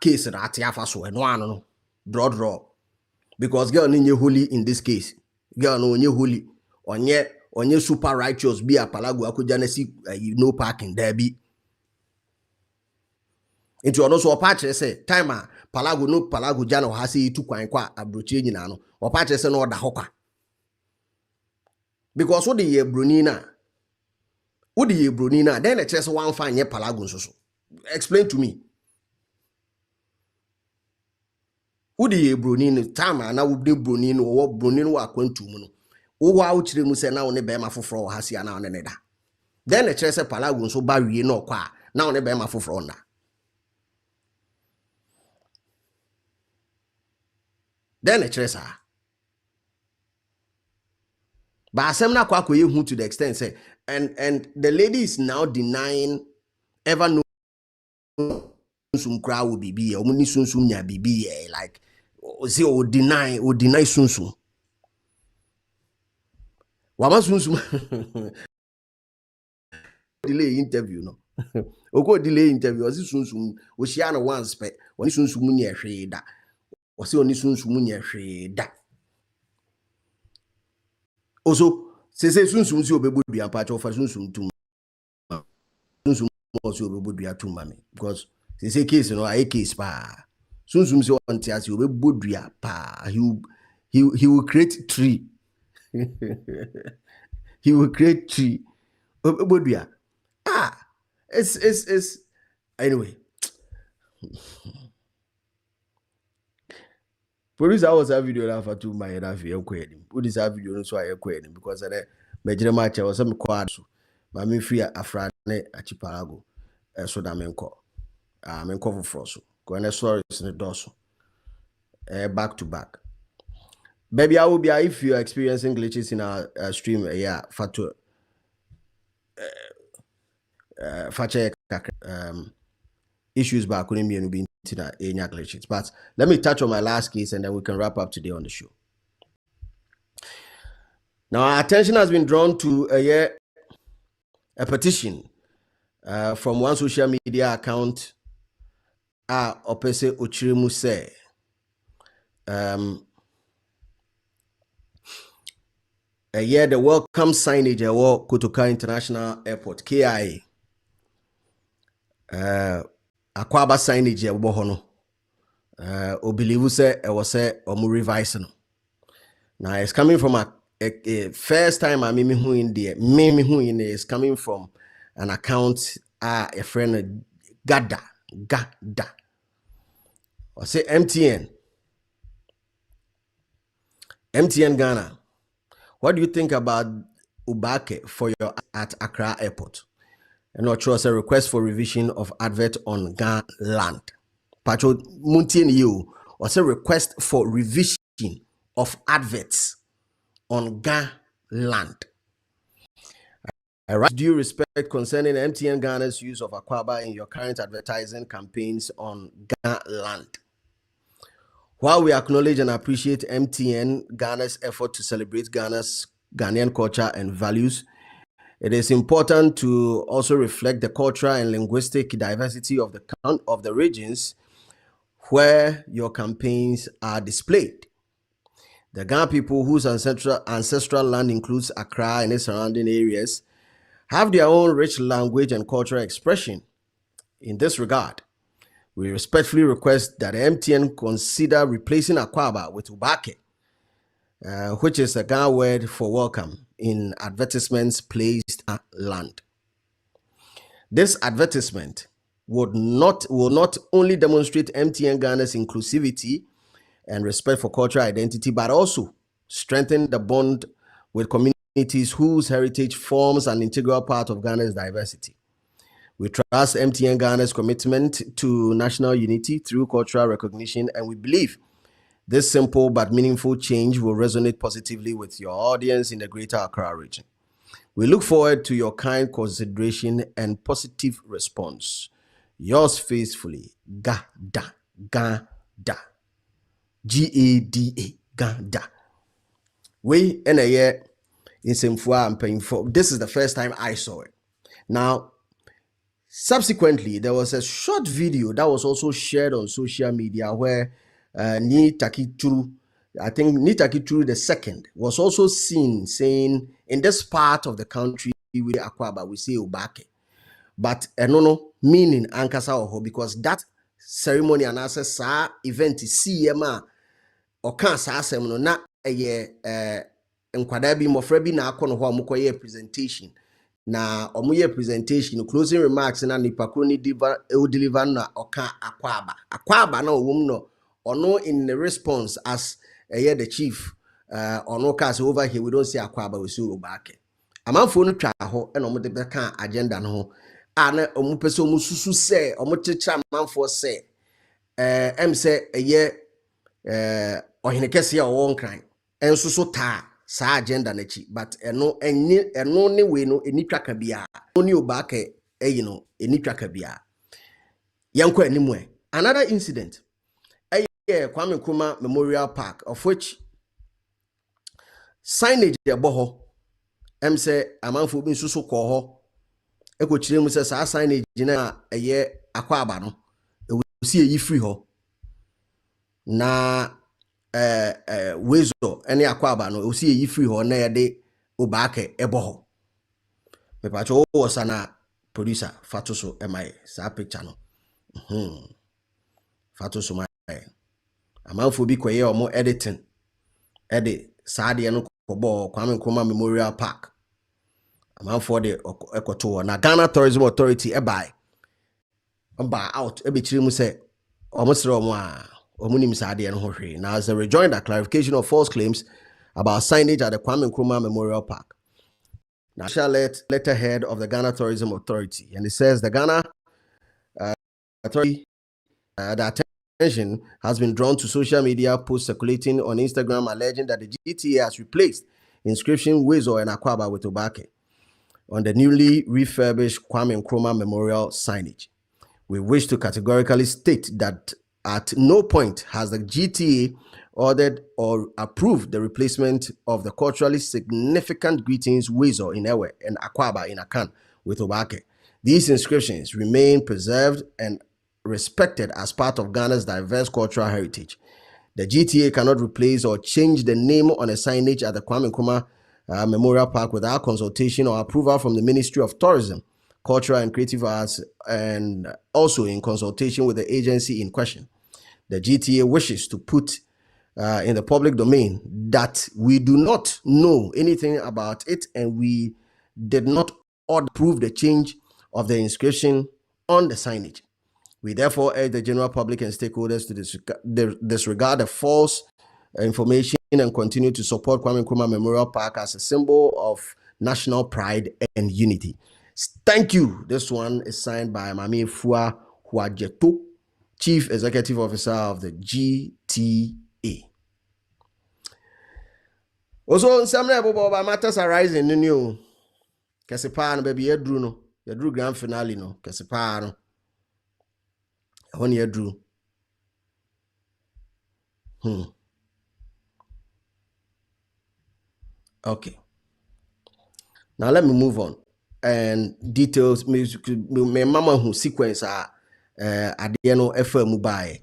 case that atiafa so and one no draw because girl no holy in this case. Girl no onye holy onye super righteous be a palago akuja na si no parking there be. Into ono so opache say time a palago jana ha say tu kwan kwa abrochi nyina no opache say no oda hokwa because what the ye broni na then the chest one fine ye palago so explain to me who the ye broni time na wo de broni no wo broni no akwantu mu no wo wa wo kire mu say na wo ne be ma foforo ha sia na wo ne da then the chest palago so ba wie no kwa na wo ne be ma foforo na. Then a tresa. But Asemna Kwakwe who to the extent say, and the lady is now denying ever know sum crowd will be or muni sum nya bibi like say or deny sum. Wama sum delay interview no. Oko delay interview or sum o share no one spec or sum nya hwe da. Wasi oni sunsumu nye hwe da. Also, se sunsumu si obebu dua pa cho fa sunsumu tum. Sunsumu si obebu dua tum mami because se case no a case pa. Sunsumu si onti asi obebu dua pa. He will create tree. He will create tree. Obebu dua. It's anyway. Produce I was a video that for 2 my and a half year query. Put this video so I query because I major match was some quad so. Mammy free a frane a chiparago. So that men call. Men cover frosso. Go and stories in the dorsal. Back to back. Baby, I will be if you are experiencing glitches in our stream. Yeah, fatu. Fache issues back couldn't be any glitches. But let me touch on my last case and then we can wrap up today on the show. Now, our attention has been drawn to a petition from one social media account. Opese Ochirimu say, the welcome signage at Kotoka International Airport, KIA. Akwaba signage ya bohono. Obelivu say I was say omu revise no. Now it's coming from a first time I mimi who in there. Mimi who in there is coming from an account a friend Gada. I say MTN Ghana. What do you think about Ubake for your at Accra Airport? And not trust a request for revision of advert on Ghana land. Pacho Muntien you or say request for revision of adverts on Ghana land. Due respect concerning MTN Ghana's use of Akwaba in your current advertising campaigns on Ghana land. While we acknowledge and appreciate MTN Ghana's effort to celebrate Ghana's Ghanaian culture and values, it is important to also reflect the cultural and linguistic diversity of the regions where your campaigns are displayed. The Ghana people whose ancestral land includes Accra and its surrounding areas have their own rich language and cultural expression. In this regard, we respectfully request that MTN consider replacing Akwaba with Ubake, which is a Ghana word for welcome, in advertisements placed at land. This advertisement will not only demonstrate MTN Ghana's inclusivity and respect for cultural identity, but also strengthen the bond with communities whose heritage forms an integral part of Ghana's diversity. We trust MTN Ghana's commitment to national unity through cultural recognition, and we believe this simple but meaningful change will resonate positively with your audience in the Greater Accra region. We look forward to your kind consideration and positive response. Yours faithfully, Gada. G-A-D-A. Gada. We in a year in Semfua and paying for. This is the first time I saw it. Now, Subsequently, there was a short video that was also shared on social media where Ni Takituru, I think Ni Takituru II, was also seen saying, in this part of the country, we Akwaba, we say Obake. But no meaning Ankasa Oho, because that ceremony and as a event is CMA or cancer asem na nkwada bi mofra bi na akọ no ho amokoye presentation na omoye presentation closing remarks na nipako ni deliver na oka akwaba na owum no ono in the response as the chief ono cast over here we don't see akwaba we see Obake amanfo no twa ho na omo de beka agenda no ho ana omo pese omo susu se omo checha amanfo se em se ohine kese a won kran enso so ta sa agenda na chi but eno ne we no enitwaka bia oni Obake no enitwaka bia yanko animu another incident Kwame Nkrumah Memorial Park, of which signage de boho say amanfo bi nso so kɔ hɔ ekɔkyerɛ mu sɛ saa signage na akwaba no ewusi eyi free hɔ na wezo ene akwaba no ewusi eyi free hɔ na yɛde Obake ɛbɔ hɔ mepacho wo sana producer fatoso emai saa picture no fatoso mai amanfo bi koye omo editing edit saade no kobo Kwame Nkrumah Memorial Park amanfo de ekoto na Ghana Tourism Authority ebai out ebechiri mu se omo sere omo a omo nim saade no ho hwe na as a rejoinder clarification of false claims about signage at the Kwame Nkrumah Memorial Park. Now letterhead of the Ghana Tourism Authority, and it says the Ghana Authority the attention has been drawn to social media posts circulating on Instagram alleging that the GTA has replaced inscription Wezo and Akwaba with Obake on the newly refurbished Kwame Nkrumah Memorial signage. We wish to categorically state that at no point has the GTA ordered or approved the replacement of the culturally significant greetings Wezo in Ewe and Akwaba in Akan with Obake. These inscriptions remain preserved and respected as part of Ghana's diverse cultural heritage. The GTA cannot replace or change the name on a signage at the Kwame Nkrumah Memorial Park without consultation or approval from the Ministry of Tourism, Cultural and Creative Arts, and also in consultation with the agency in question. The GTA wishes to put in the public domain that we do not know anything about it and we did not approve the change of the inscription on the signage. We therefore urge the general public and stakeholders to disregard the false information and continue to support Kwame Nkrumah Memorial Park as a symbol of national pride and unity. Thank you. This one is signed by Mami Fua Huajeto, Chief Executive Officer of the GTA. Also, some about matters arising in new Kesipan, baby, Yadru grand finale, no Kesipan. When you drew. Okay. Now let me move on. And details, my mama who sequence are Adiano FM by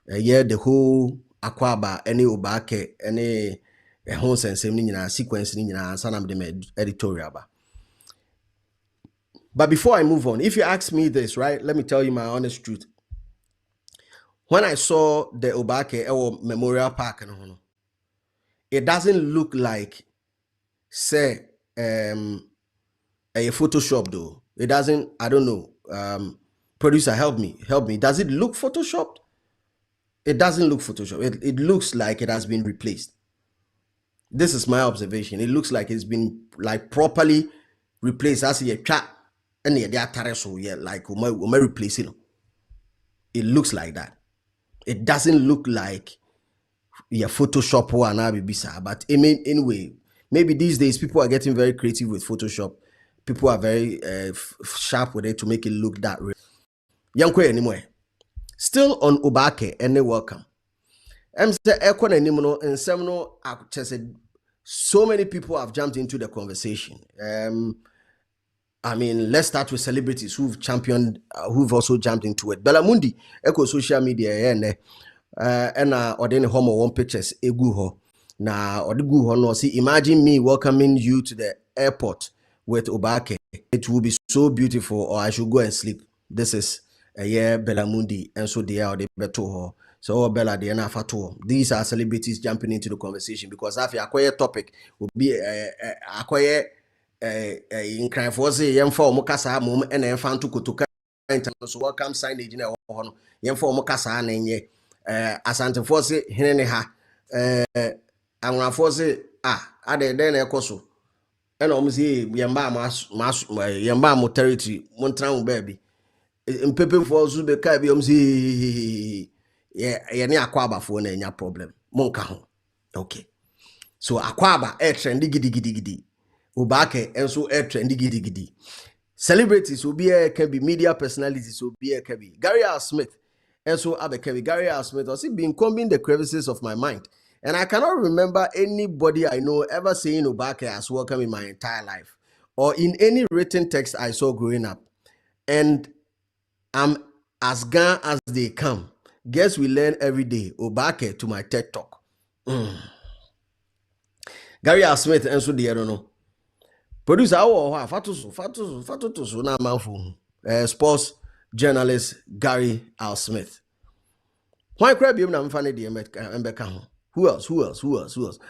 the whole Akwaba, any Obake, any home sense sequence in Sanam de editorial. But before I move on, if you ask me this, right, let me tell you my honest truth. When I saw the Obake Memorial Park, it doesn't look like, say, a Photoshop though. It doesn't, I don't know. Producer, help me. Does it look Photoshopped? It doesn't look Photoshopped. It looks like it has been replaced. This is my observation. It looks like it's been like properly replaced. As a chat and like replacing it. It looks like that. It doesn't look like Photoshop or an but I mean, anyway, maybe these days people are getting very creative with Photoshop. People are very sharp with it to make it look that real. Yankwe anymore. Still on Obake, and welcome. So many people have jumped into the conversation. I mean, let's start with celebrities who've championed, who've also jumped into it. Belamundi, echo social media, and ordene homo one pictures, egu ho. Na odigu ho no, see, imagine me welcoming you to the airport with Obake. It will be so beautiful, or I should go and sleep. This is a year Belamundi, and so they are the beto ho. So Bella de na fato. These are celebrities jumping into the conversation because after acquire topic will be acquire in crime for say yemfa omukasa mum and yemfa nto kotoka so welcome signage na ho no yemfa omukasa na nye asante for say hene ha anwa for say ade den na ekoso and say yemba mo territory montra mo baby mpepe for so be kai bi say ye ne akwaba for na nya problem monka ho. Okay, so akwaba trendy gidi Obake and so trendy gidi. Celebrities will be can be media personalities will be can be Gary R. Smith and so Abe can be Gary R. Smith also been combing the crevices of my mind, and I cannot remember anybody I know ever saying Obake as welcome in my entire life or in any written text I saw growing up. And I'm as gone as they come. Guess we learn every day. Obake to my TED talk. Gary R. Smith and so the I don't know. Producer fatusu na manfo sports journalist Gary R. Smith. Why crab you na mfane de embeka ho? Who else?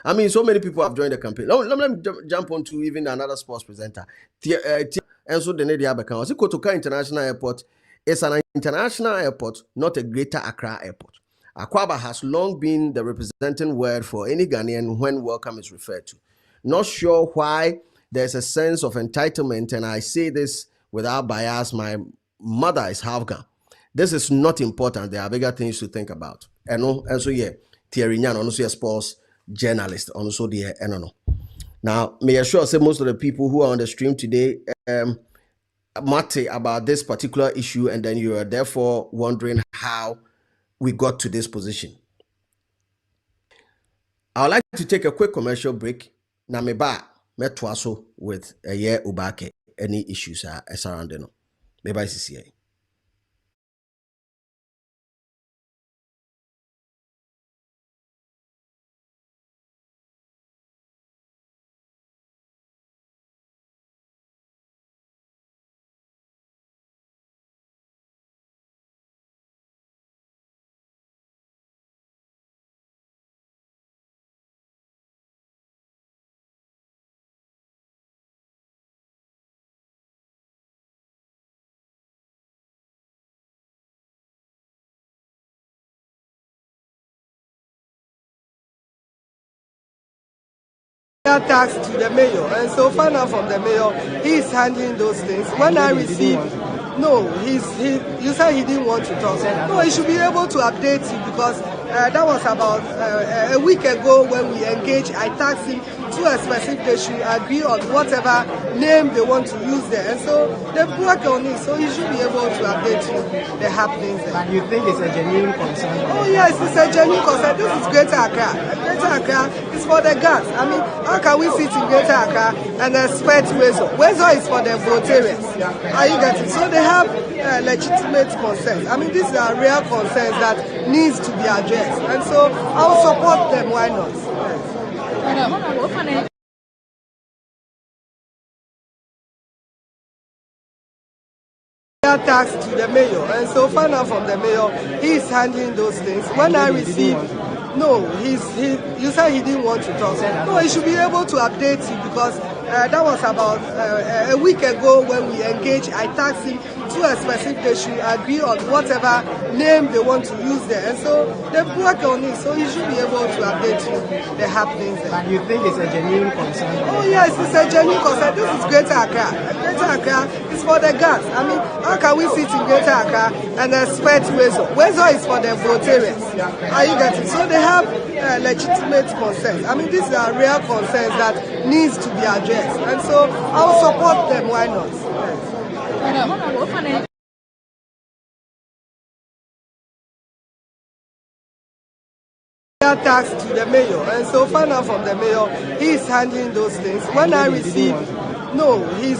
I mean, so many people have joined the campaign. Let me jump on to even another sports presenter. And so the Nedi Abeka. Kotoka International Airport is an international airport, not a greater Accra airport. Akwaba has long been the representing word for any Ghanaian when welcome is referred to. Not sure why there's a sense of entitlement, and I say this without bias. My mother is half Ghan. This is not important. There are bigger things to think about. And so yeah, Thierry Nyan, also a sports journalist, also the no. Now, may I sure say most of the people who are on the stream today matter about this particular issue, and then you are therefore wondering how we got to this position. I would like to take a quick commercial break. Now, me back. Metwaso with a year Obake, any issues are surrounding them. Maybe CCA. Tax to the mayor, and so find out from the mayor he's handling those things. When I received, no, you said he didn't want to talk. No, he should be able to update you because that was about a week ago when we engaged. I taxed him to a specific they should agree on whatever name they want to use there, and so they work on it. So he should be able to update you the happenings there. And you think it's a genuine concern? Oh yes, it's a genuine concern. This is Greater Accra. Greater Accra is for the gas. I mean, how can we sit in Greater Accra and expect Wezo? Wezo is for the voters. Are you getting? So they have legitimate concerns. I mean, these are real concerns that needs to be addressed, and so I'll support them. Why not? Tax to the mayor, and so find out from the mayor he's handling those things. When I received, no, you said he didn't want to talk. No, he should be able to update you because that was about a week ago when we engaged. I taxed him to a specific they should agree on whatever name they want to use there, and so they work on it. So he should be able to update you the happenings there. And you think it's a genuine concern? Oh yes, it's a genuine concern. This is Greater Accra. Greater Accra is for the gas. I mean, how can we sit in Greater Accra and expect Wezo? Wezo is for the voters. Are you getting? So they have legitimate concerns. I mean, these are real concerns that needs to be addressed, and so I'll support them. Why not? Tax to the mayor, and so find out from the mayor he's handling those things. When I received, no, you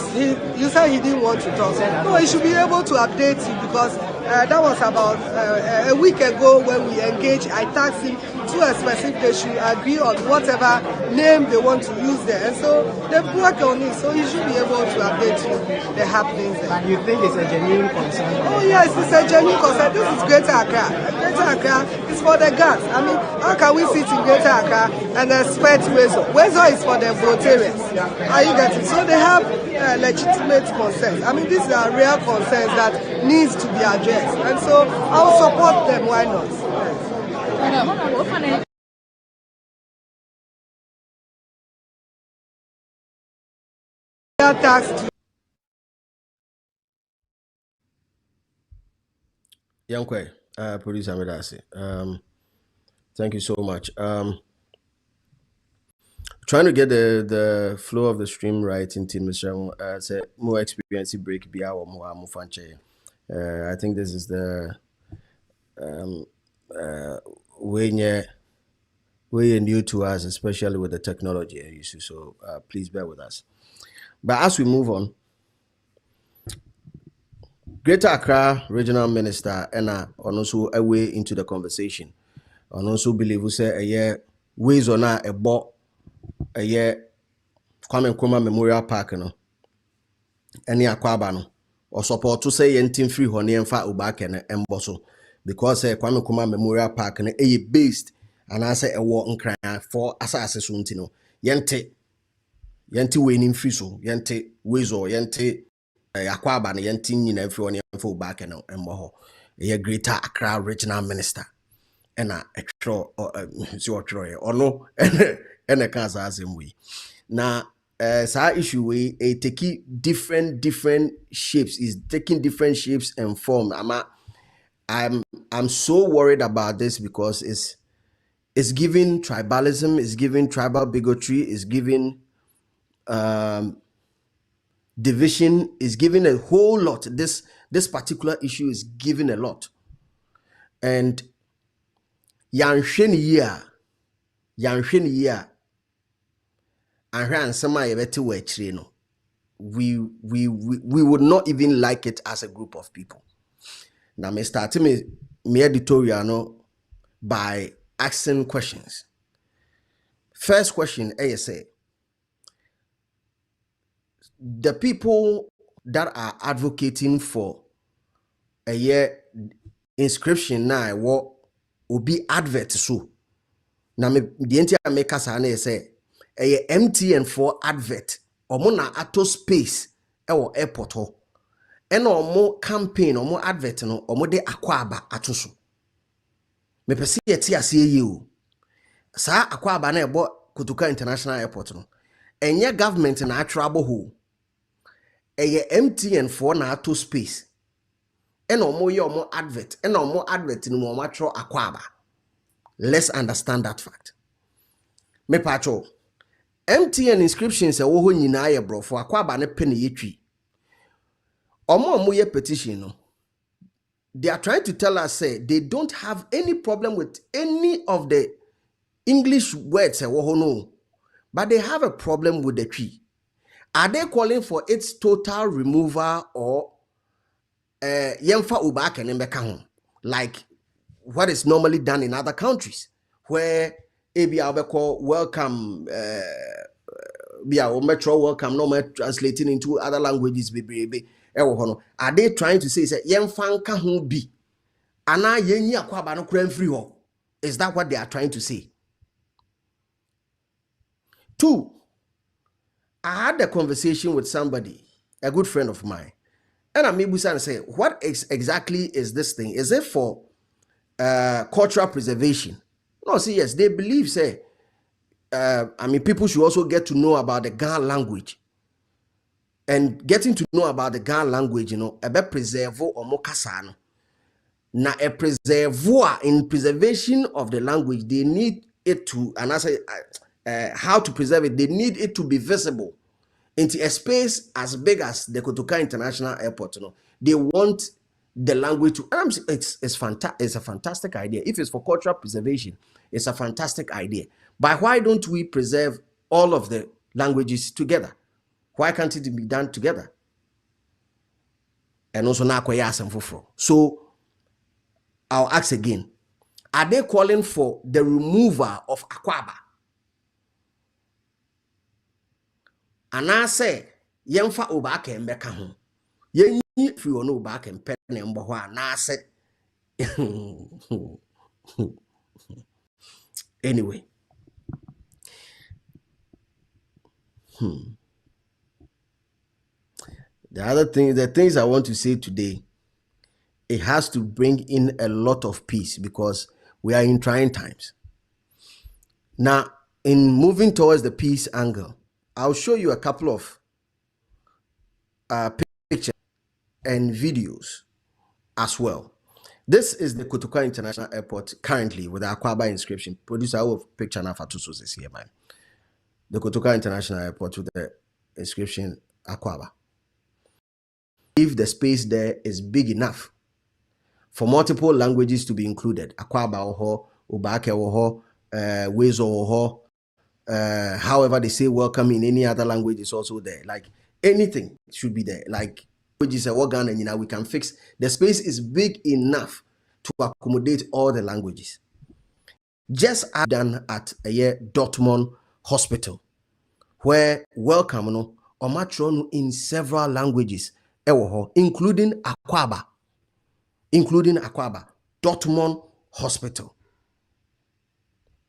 said he didn't want to talk. No, he should be able to update you because that was about a week ago when we engaged. I tasked him to a specific, they should agree on whatever name they want to use there. And so they work on it, so he should be able to update you the happenings there. And you think it's a genuine concern? Oh yes, it's a genuine concern. This is Greater Accra. Greater Accra is for the guns. I mean, how can we sit in Greater Accra and expect Wezo? Wezo is for the Brotarians. Are you getting? So they have legitimate concerns. I mean, these are real concerns that needs to be addressed. And so I'll support them. Why not? Yankwe, producer Medasi. Thank you so much. Trying to get the flow of the stream right into Michelle. Say more experience break be our more fanche. I think this is the way you're new to us, especially with the technology issue. So please bear with us. But as we move on, Greater Accra Regional Minister and also away into the conversation. And also believe we say a year ways on a bo a year Kwame Nkrumah Memorial Park no. Any akwaba no or support to say yentin free honey and fat ubake and emboso because Kwame Nkrumah Memorial Park and a based and I say a war and cry for assassins untino yente winning free so yente wezo yente akwaba na yentin nyina free honey and for ubake and emboho a Greater Accra Regional Minister and a extra or no and a cancer as in we now. Our issue we taking different shapes, is taking different shapes and form. I'm so worried about this because it's giving tribalism, it's giving tribal bigotry, it's giving division, is giving a whole lot. This particular issue is giving a lot. And Yansheni year and some we would not even like it as a group of people. Now me start me editorial no by asking questions. First question, I say the people that are advocating for a year inscription now what will be advert so. Now me the entire make us say a MTN for advert omo na ato space ewo airport ho ena omo campaign omo advert no omo de akwaba ato so me pese yeti ase yi o sa akwaba na ebo Kutuka International Airport no enye government na atrabo ho eye MTN for na ato space ena omo ye omo advert ena omo advert no omo atro akwaba. Let's understand that fact. Me pacho MTN inscriptions wo ho nyina ye brofo akwaba ne pe ne yetwi omo ye petition no they are trying to tell us say they don't have any problem with any of the English words wo ho no but they have a problem with the tree. Are they calling for its total removal or yemfa ubaka ne mbeka ho like what is normally done in other countries where welcome metro welcome no translating into other languages are they trying to say yemfanka ho bi ana yenyi akwaba no kran free ho? Is that what they are trying to say? Two, I had a conversation with somebody, a good friend of mine, and I maybe say what exactly is this thing? Is it for cultural preservation? No, see, yes, they believe, say, people should also get to know about the Ghana language. And getting to know about the Ghana language, a be preserve or mokasano. Now, a preservoir in preservation of the language, they need it to, and I say, how to preserve it, they need it to be visible into a space as big as the Kutuka International Airport. They want the language to, it's a fantastic idea. If it's for cultural preservation, it's a fantastic idea. But why don't we preserve all of the languages together? Why can't it be done together? And also now so I'll ask again, are they calling for the removal of Akwaba? And I say, Yemfa Obake and Bekahu. Ye if you know back and pen and Boha, and I said, anyway. The things I want to say today, it has to bring in a lot of peace because we are in trying times. Now, in moving towards the peace angle, I'll show you a couple of pictures and videos as well. This is the Kotoka International Airport currently with the Akwaba inscription. Producer of picture now for two sources here, man. The Kotoka International Airport with the inscription Akwaba. If the space there is big enough for multiple languages to be included, Akwaba oho, Ubake oho, Wezo oho, however they say welcome in any other language is also there. Like anything should be there. Like languages are organ and we can fix. The space is big enough to accommodate all the languages. Just as done at Dortmund Hospital, where welcome in several languages, including Akwaba. Dortmund Hospital.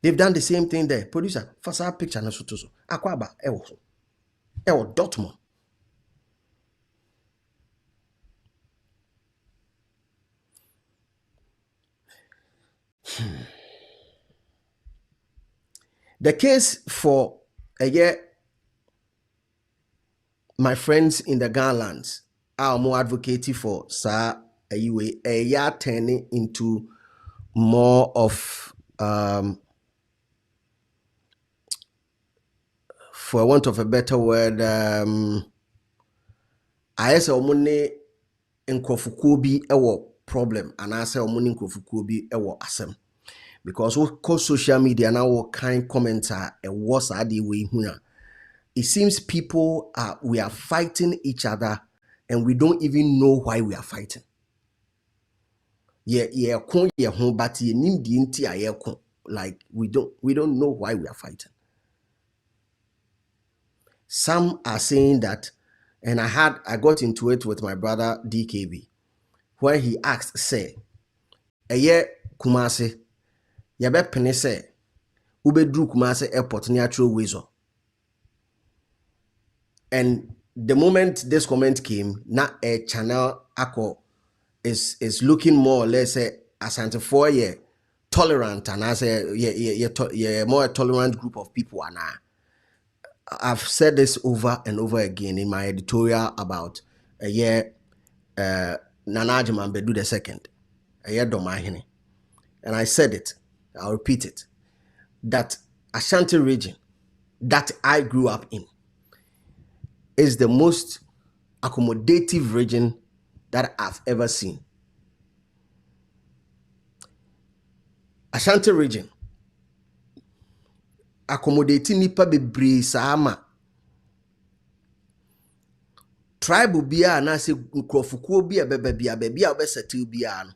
They've done the same thing there. Producer, first our picture na sutuso. Akwaba, Dortmund. The case for my friends in the Ghana lands are more advocating for turning into more of for want of a better word, I say omune nkofukuo bi ewo problem and I say omune nkofukuo bi ewo asem. Because we call social media now what kind comments are a worse way here. It seems people we are fighting each other and we don't even know why we are fighting. Like we don't know why we are fighting. Some are saying that, and I got into it with my brother DKB, where he asked, say, Kumasi, yabe pene se, ubedru Kumasi airport near True Wezo. And the moment this comment came, now a channel ako is looking more or less as for tolerant and as a more tolerant group of people are now. I've said this over and over again in my editorial about Nana Ajiman Bedu II, Domahine. And I said it, I'll repeat it, that Ashanti region that I grew up in is the most accommodative region that I've ever seen. Ashanti region accommodating nipa bebre sama tribe bia na se nkrofukuo bia bebia obesetil bia no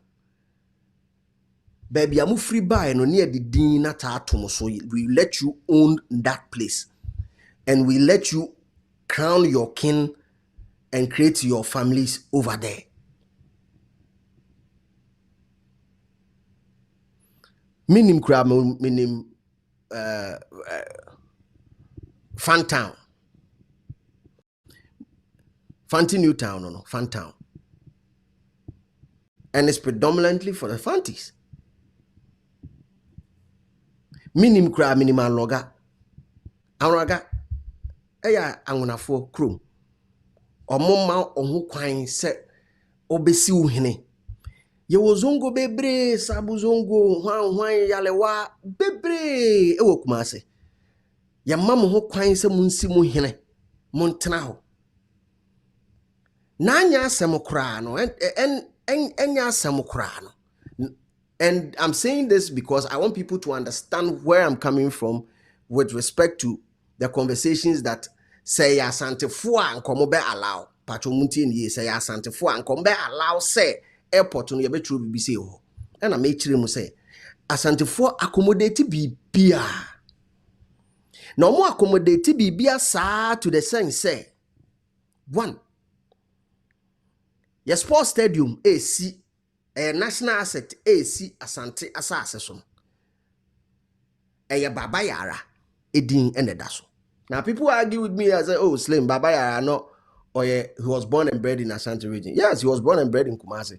bebia mu free buy no near the din na ta atom so we let you own that place and we let you crown your king and create your families over there. Minim crab minim Fantown. Fanti Newtown, no, Fantown. And it's predominantly for the Fantis. Minim crab minimal loga. Anoga. Eya angunafo krum. Omoma ohu kwan se obesi uhene. Ye wozongo bebre sabuzongo hwan yalewa bebre ewo Kumase. Ya mamu ho kwan se munsi mu hene montena ho. Na anya asem kra no enya asem kra no. And I'm saying this because I want people to understand where I'm coming from with respect to the conversations that say asante fo an komo be allow patcho muntie ni say asante fo an komo be allow say airport no ye betru bibi say ho na me kire mu say asante fo accommodate bibia na omo accommodate bibia saa to the sense say one your sports stadium AC a national asset AC asante asase so eye baba yara edin eneda so. Now people argue with me as oh Slim baba yara no or he was born and bred in Ashanti region. Yes, he was born and bred in Kumasi.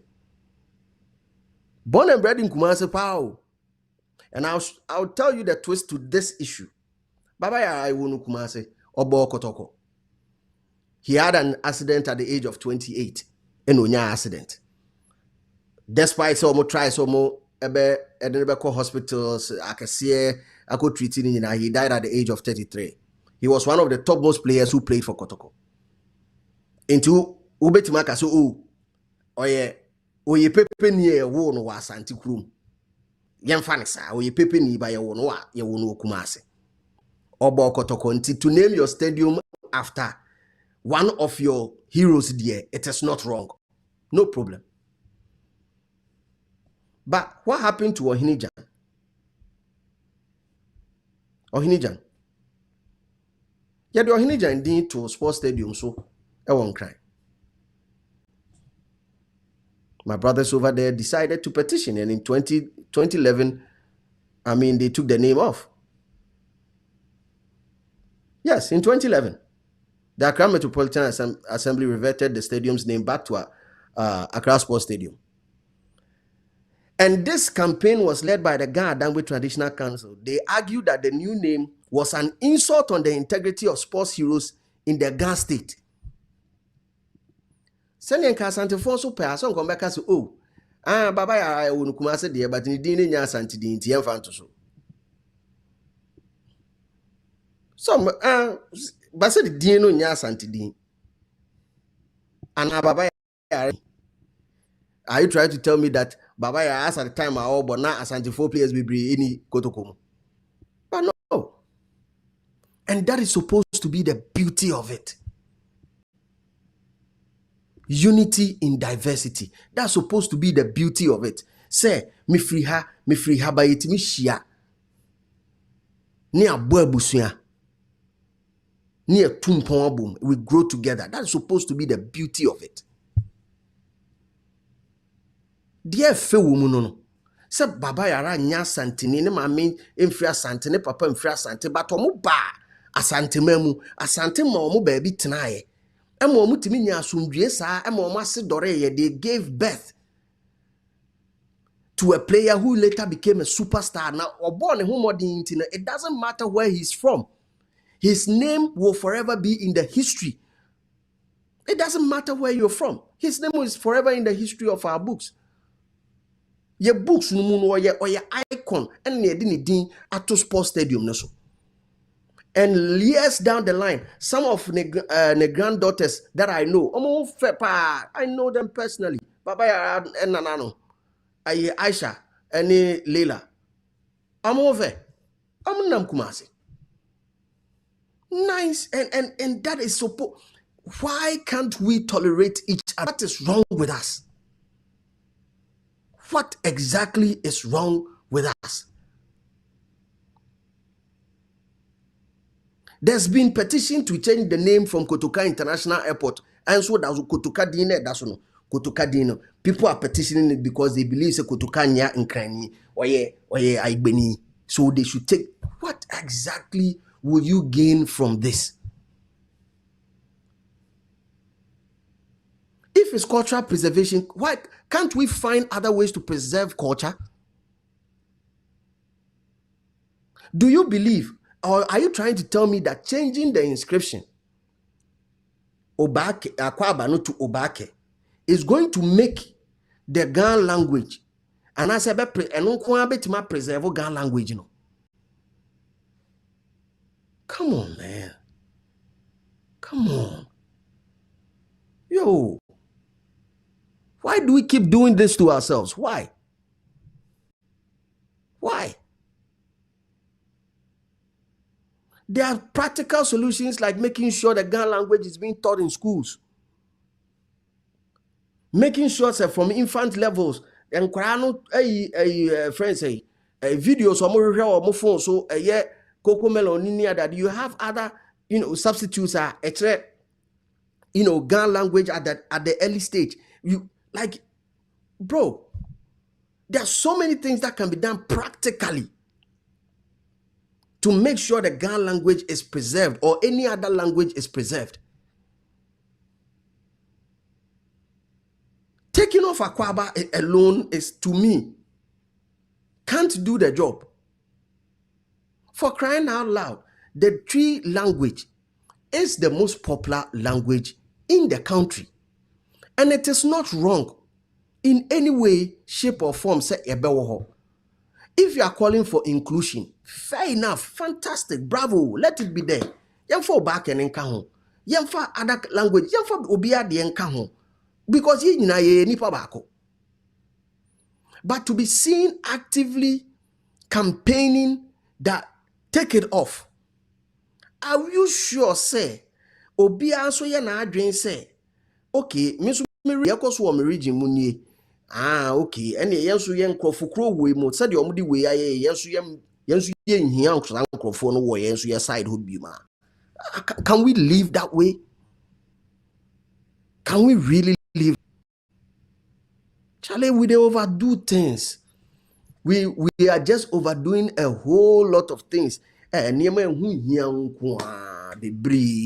Born and bred in Kumasi, pow. And I'll tell you the twist to this issue. Baba yara wonu Kumasi obo kotoko. He had an accident at the age of 28. Enonya accident. Despite so much try so more ebe edinebe hospitals akese ako treating him, he died at the age of 33. He was one of the topmost players who played for Kotoko. Into ubetimaka so oye pepe ni e wo no wa Asante Krum. Yemfa sa oye pepe ni ba ye wo no wa ye wo no Kumase. Obo Kotoko nti to name your stadium after one of your heroes there, it is not wrong. No problem. But what happened to Ohinijan? Ohinijan. Yeah, the Ohinijan did to sports stadium, so I won't cry. My brothers over there decided to petition, and in 2011, they took the name off. Yes, in 2011, the Accra Metropolitan Assembly reverted the stadium's name back to Accra Sports Stadium. And this campaign was led by the Ghana Dangwe Traditional Council. They argued that the new name was an insult on the integrity of sports heroes in the Ghana state. Sending Asante Fonso person come back and say, oh, Baba ya wonu Kumase there, but in the nya Asante di nti yemfa so. Some but say the din no nya Asante din. And Baba ya, are you trying to tell me that Baba ya asked at the time but now Asante 4 players will be any Kotokomo? But no. And that is supposed to be the beauty of it. Unity in diversity. That's supposed to be the beauty of it. Say, me free ha ba yetimi shia. Ni abo abusuya. Ni etumpon abom. We grow together. That's supposed to be the beauty of it. Dear fe woman no. Say baba yara nya santini ne mame emfri asante ne papa emfri asante but omo ba asante mamu asante ma omo ba bi tenaye. They gave birth to a player who later became a superstar. Now, it doesn't matter where he's from. His name will forever be in the history. It doesn't matter where you're from. His name is forever in the history of our books. Your books or your icon and at sports stadium. And years down the line, some of the granddaughters that I know, I know them personally. Baba and Nanano, Aisha, and Leila. I'm over. I'm Nam Kumasi. Nice, and that is so. Why can't we tolerate each other? What is wrong with us? What exactly is wrong with us? There's been petition to change the name from Kotoka International Airport. And so that's Kotoka Dine, that's no Kotoka Dino. People are petitioning it because they believe it's a Kotoka Nya in Krani or Aibeni. So they should take. What exactly will you gain from this? If it's cultural preservation, why can't we find other ways to preserve culture? Do you believe? Or are you trying to tell me that changing the inscription Obake Akwabano to Obake is going to make the Ghana language and I said preserve Ghana language? You know? Come on, man. Come on. Yo. Why do we keep doing this to ourselves? Why? Why? There are practical solutions like making sure the Ghana language is being taught in schools. Making sure that from infant levels, and friends say videos or phone, so Coco Melonia that you have other substitutes are Ghana language at the early stage. You like, bro, there are so many things that can be done practically to make sure the Ghana language is preserved or any other language is preserved. Taking off Akwaba alone is, to me, can't do the job. For crying out loud, the Twi language is the most popular language in the country. And it is not wrong in any way, shape, or form. Say if you are calling for inclusion, fair enough, fantastic, bravo, let it be there. Yamfa back and enkaho. Yamfa other language, yamfa obia de enkaho. Because ye nyina ye nipa bako. But to be seen actively campaigning that take it off. Are you sure, say, obia so ye na adwen say, okay, me so me yakos wo me region mu nie. Okay, and yenso yen krofukro we mo said the omudi we aye yenso yen hia nkrofo no wo yenso ye side ho bi ma. Can we live that way? Can we really live? Charlie, we they overdo things. We are just overdoing a whole lot of things. They breathe.